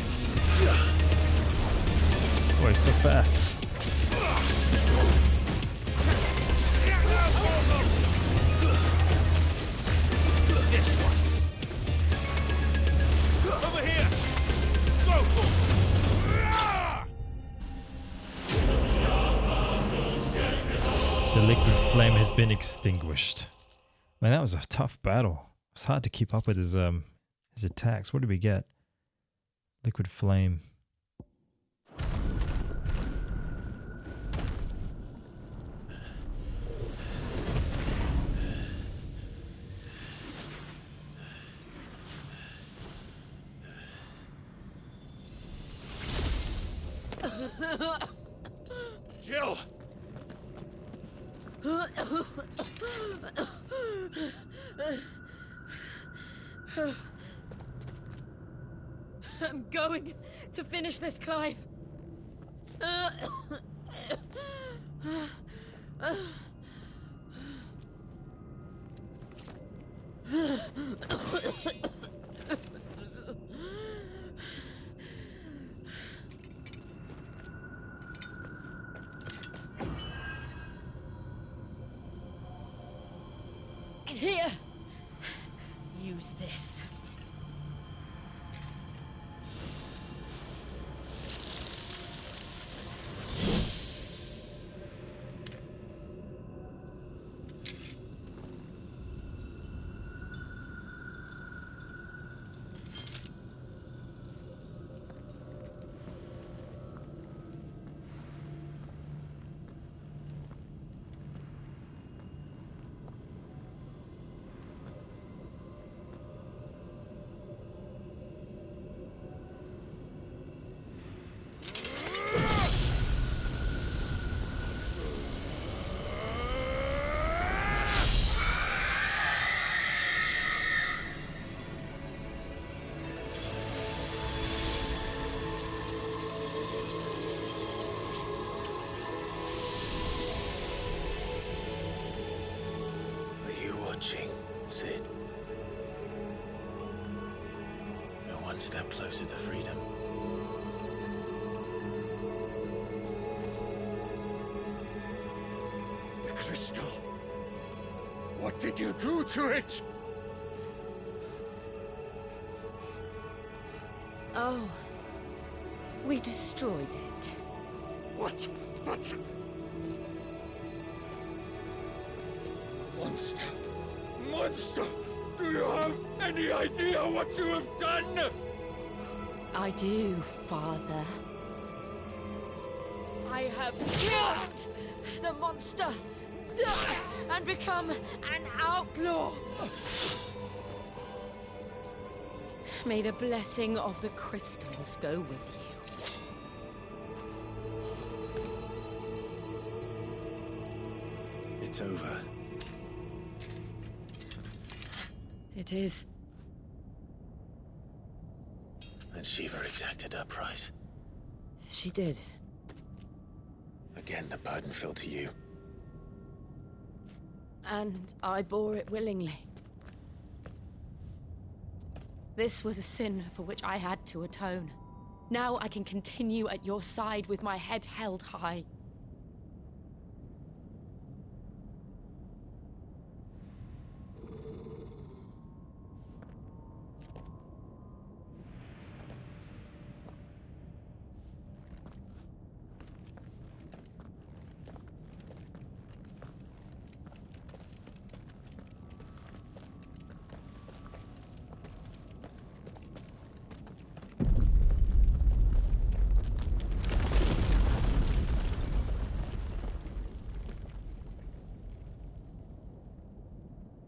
Speaker 1: Oh, he's so fast.
Speaker 9: This one. Over here. Go to.
Speaker 1: The liquid flame has been extinguished. Man, that was a tough battle. It's hard to keep up with his attacks. What did we get? Liquid flame.
Speaker 9: Jill.
Speaker 11: I'm going to finish this, Clive. Here. Use this.
Speaker 2: watching, Sid. We're one step closer to freedom.
Speaker 9: The crystal. What did you do to it?
Speaker 11: Oh, we destroyed it.
Speaker 9: What? But... Monster! Monster! Do you have any idea what you have done?
Speaker 11: I do, Father. I have killed the monster and become an outlaw. May the blessing of the crystals go with you.
Speaker 2: It's over.
Speaker 11: It is.
Speaker 2: And Shiva exacted her price.
Speaker 11: She did.
Speaker 2: Again, the burden fell to you.
Speaker 11: And I bore it willingly. This was a sin for which I had to atone. Now I can continue at your side with my head held high.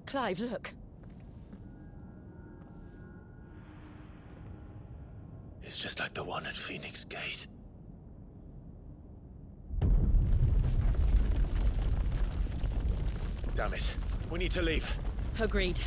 Speaker 11: Clive, look.
Speaker 2: It's just like the one at Phoenix Gate. Damn it. We need to leave.
Speaker 11: Agreed.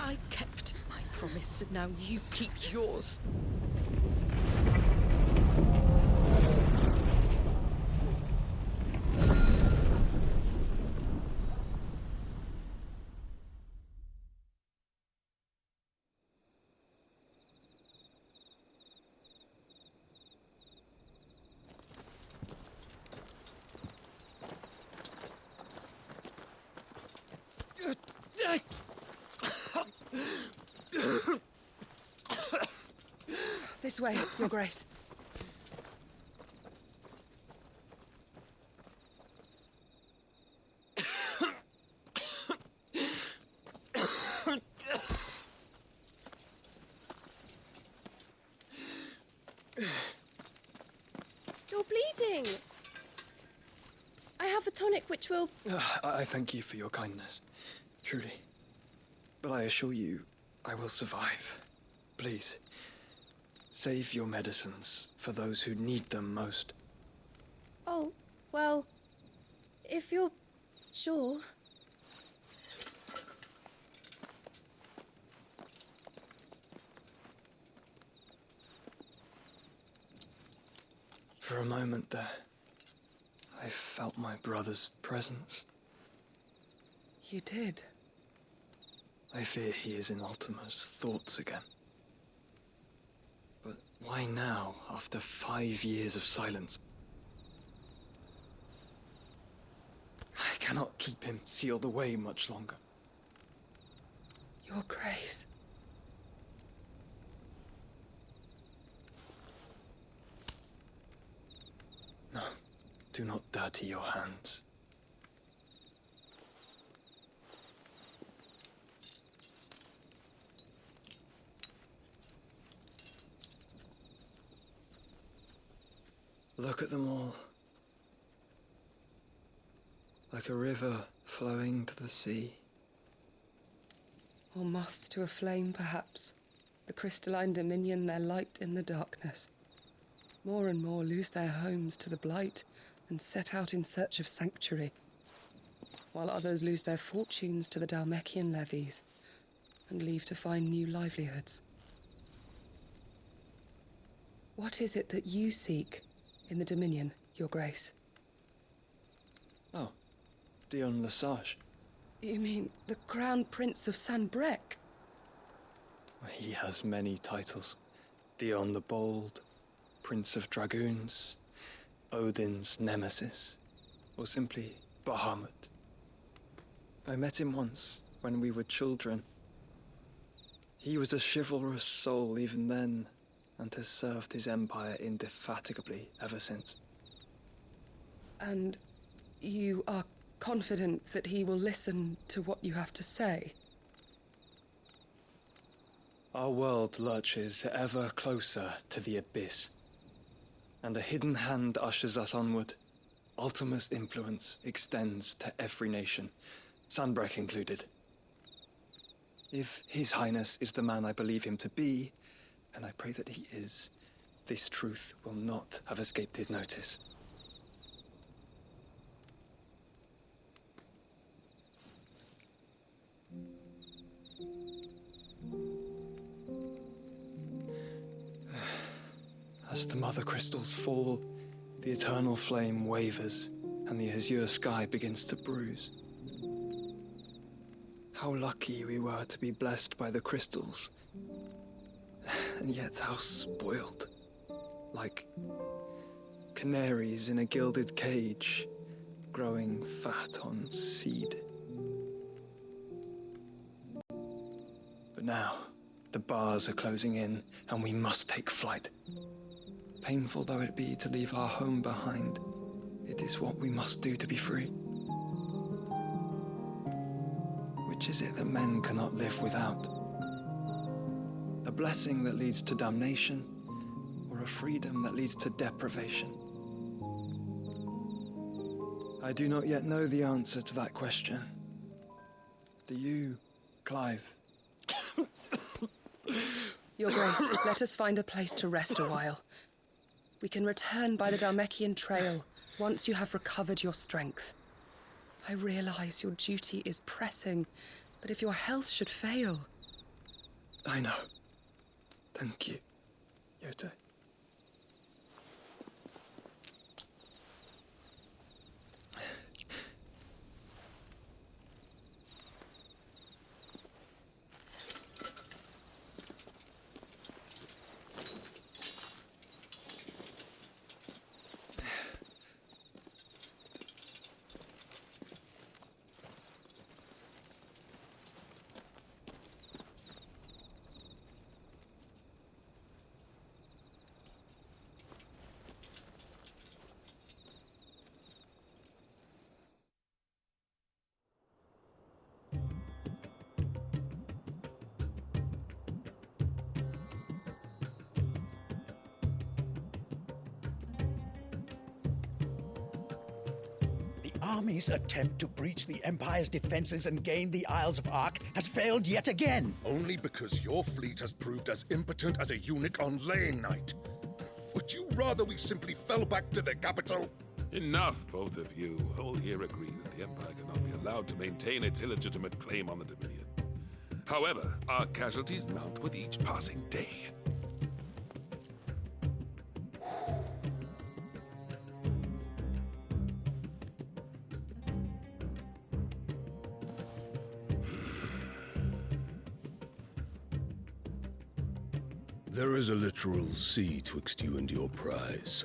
Speaker 11: I kept my promise, and now you keep yours. This way, Your Grace.
Speaker 12: You're bleeding. I have a tonic which will...
Speaker 13: I thank you for your kindness, truly. But I assure you, I will survive. Please, save your medicines for those who need them most.
Speaker 12: Oh, well, if you're sure...
Speaker 13: For a moment there, I felt my brother's presence.
Speaker 12: You did?
Speaker 13: I fear he is in Ultima's thoughts again. But why now, after 5 years of silence? I cannot keep him sealed away much longer.
Speaker 12: Your Grace.
Speaker 13: No, do not dirty your hands. Look at them all. Like a river flowing to the sea.
Speaker 14: Or moths to a flame, perhaps. The crystalline dominion their light in the darkness. More and more lose their homes to the blight and set out in search of sanctuary, while others lose their fortunes to the Dhalmekian levies and leave to find new livelihoods. What is it that you seek in the Dominion, Your Grace?
Speaker 13: Oh, Dion Lesage.
Speaker 14: You mean the Crown Prince of Sanbreque?
Speaker 13: He has many titles. Dion the Bold, Prince of Dragoons, Odin's Nemesis, or simply Bahamut. I met him once, when we were children. He was a chivalrous soul even then, and has served his empire indefatigably ever since.
Speaker 14: And you are confident that he will listen to what you have to say?
Speaker 13: Our world lurches ever closer to the abyss, and a hidden hand ushers us onward. Ultima's influence extends to every nation, Sanbreque included. If His Highness is the man I believe him to be, and I pray that he is, this truth will not have escaped his notice. As the mother crystals fall, the eternal flame wavers, and the azure sky begins to bruise. How lucky we were to be blessed by the crystals, and yet how spoiled. Like canaries in a gilded cage, growing fat on seed. But now, the bars are closing in, and we must take flight. Painful though it be to leave our home behind, it is what we must do to be free. Which is it that men cannot live without? A blessing that leads to damnation, or a freedom that leads to deprivation? I do not yet know the answer to that question. Do you, Clive?
Speaker 14: Your Grace, let us find a place to rest a while. We can return by the Dhalmekian trail once you have recovered your strength. I realize your duty is pressing, but if your health should fail...
Speaker 13: I know. Thank you, Yote.
Speaker 15: Army's attempt to breach the Empire's defenses and gain the Isles of Ark has failed yet again.
Speaker 6: Only because your fleet has proved as impotent as a eunuch on laying night. Would you rather we simply fell back to the capital?
Speaker 16: Enough, both of you. All here agree that the Empire cannot be allowed to maintain its illegitimate claim on the Dominion. However, our casualties mount with each passing day.
Speaker 17: There is a literal sea twixt you and your prize.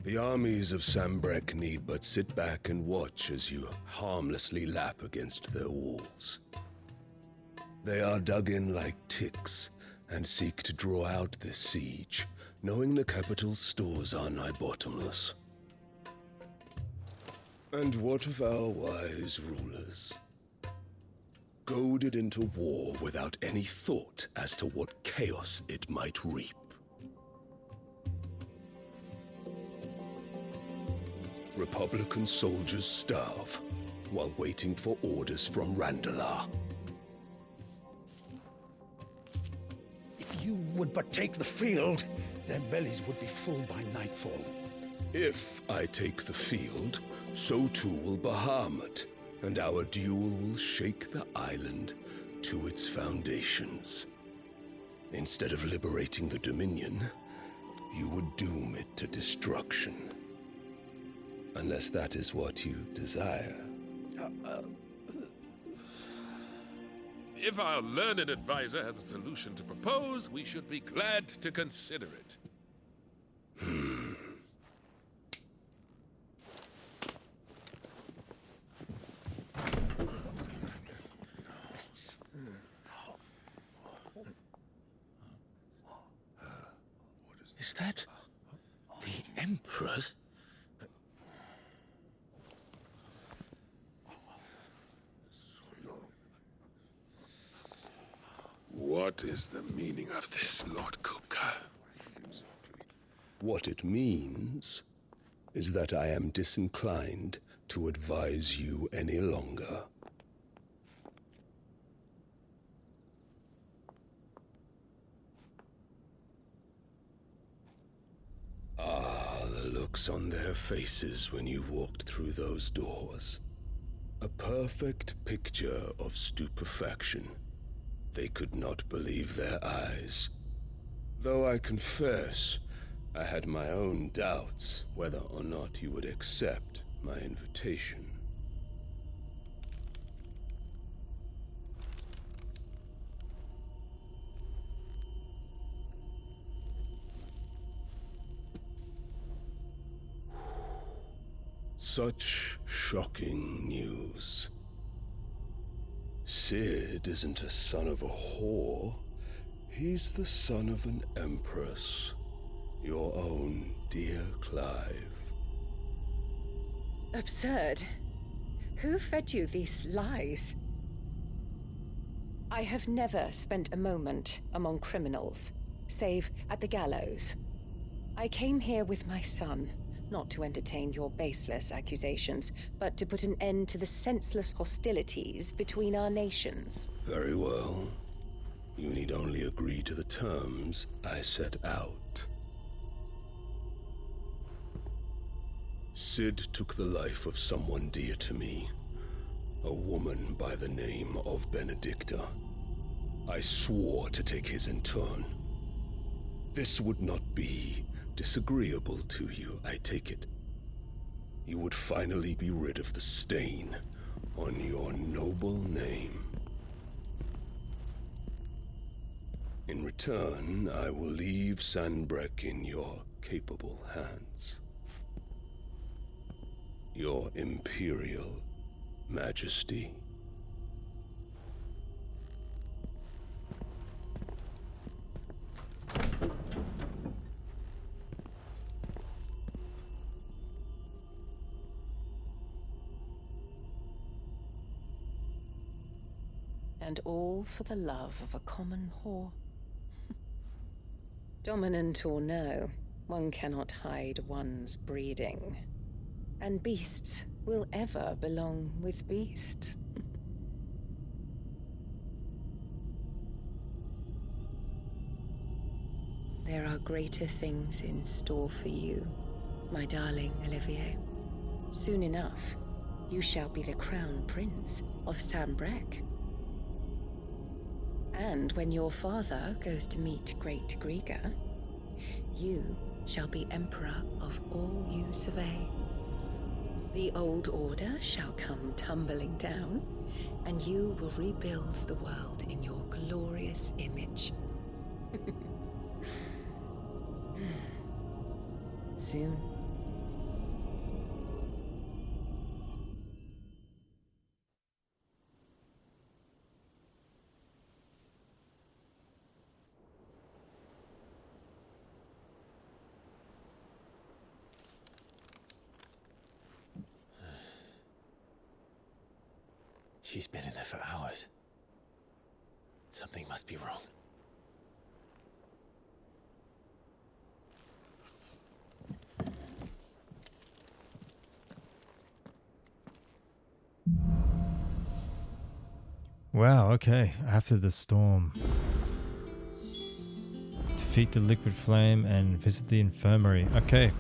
Speaker 17: The armies of Sanbreque need but sit back and watch as you harmlessly lap against their walls. They are dug in like ticks and seek to draw out this siege, knowing the capital's stores are nigh bottomless. And what of our wise rulers? Goaded into war without any thought as to what chaos it might reap. Republican soldiers starve while waiting for orders from Randalar.
Speaker 15: If you would but take the field, their bellies would be full by nightfall.
Speaker 17: If I take the field, so too will Bahamut, and our duel will shake the island to its foundations. Instead of liberating the Dominion, you would doom it to destruction. Unless that is what you desire.
Speaker 16: If our learned advisor has a solution to propose, we should be glad to consider it.
Speaker 15: Is that the Emperor's?
Speaker 16: What is the meaning of this, Lord Kupka?
Speaker 17: What it means is that I am disinclined to advise you any longer. Ah, the looks on their faces when you walked through those doors. A perfect picture of stupefaction. They could not believe their eyes. Though I confess, I had my own doubts whether or not you would accept my invitation. Such shocking news. Sid isn't a son of a whore. He's the son of an empress. Your own dear Clive.
Speaker 10: Absurd. Who fed you these lies? I have never spent a moment among criminals, save at the gallows. I came here with my son, not to entertain your baseless accusations, but to put an end to the senseless hostilities between our nations.
Speaker 17: Very well. You need only agree to the terms I set out. Sid took the life of someone dear to me, a woman by the name of Benedicta. I swore to take his in turn. This would not be disagreeable to you, I take it. You would finally be rid of the stain on your noble name. In return, I will leave Sanbreque in your capable hands. Your Imperial Majesty.
Speaker 10: And all for the love of a common whore. Dominant or no, one cannot hide one's breeding. And beasts will ever belong with beasts. There are greater things in store for you, my darling Olivier. Soon enough, you shall be the crown prince of Sanbreque. And when your father goes to meet Great Griga, you shall be emperor of all you survey. The old order shall come tumbling down, and you will rebuild the world in your glorious image. Soon.
Speaker 2: She's been in there for hours. Something must be wrong.
Speaker 1: Wow, okay. After the storm. Defeat the liquid flame and visit the infirmary. Okay.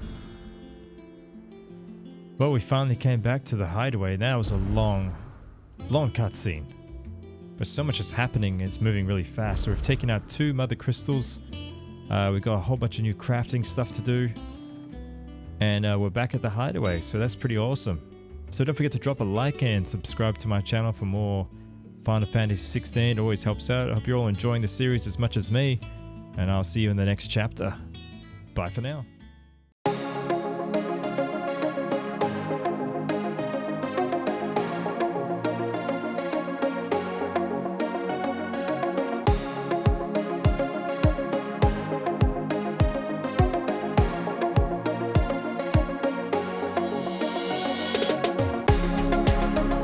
Speaker 1: Well, we finally came back to the hideaway. That was a long cutscene. But so much is happening, it's moving really fast. So we've taken out 2 mother crystals. We've got a whole bunch of new crafting stuff to do. And we're back at the hideaway, so that's pretty awesome. So don't forget to drop a like and subscribe to my channel for more Final Fantasy XVI. It always helps out. I hope you're all enjoying the series as much as me. And I'll see you in the next chapter. Bye for now.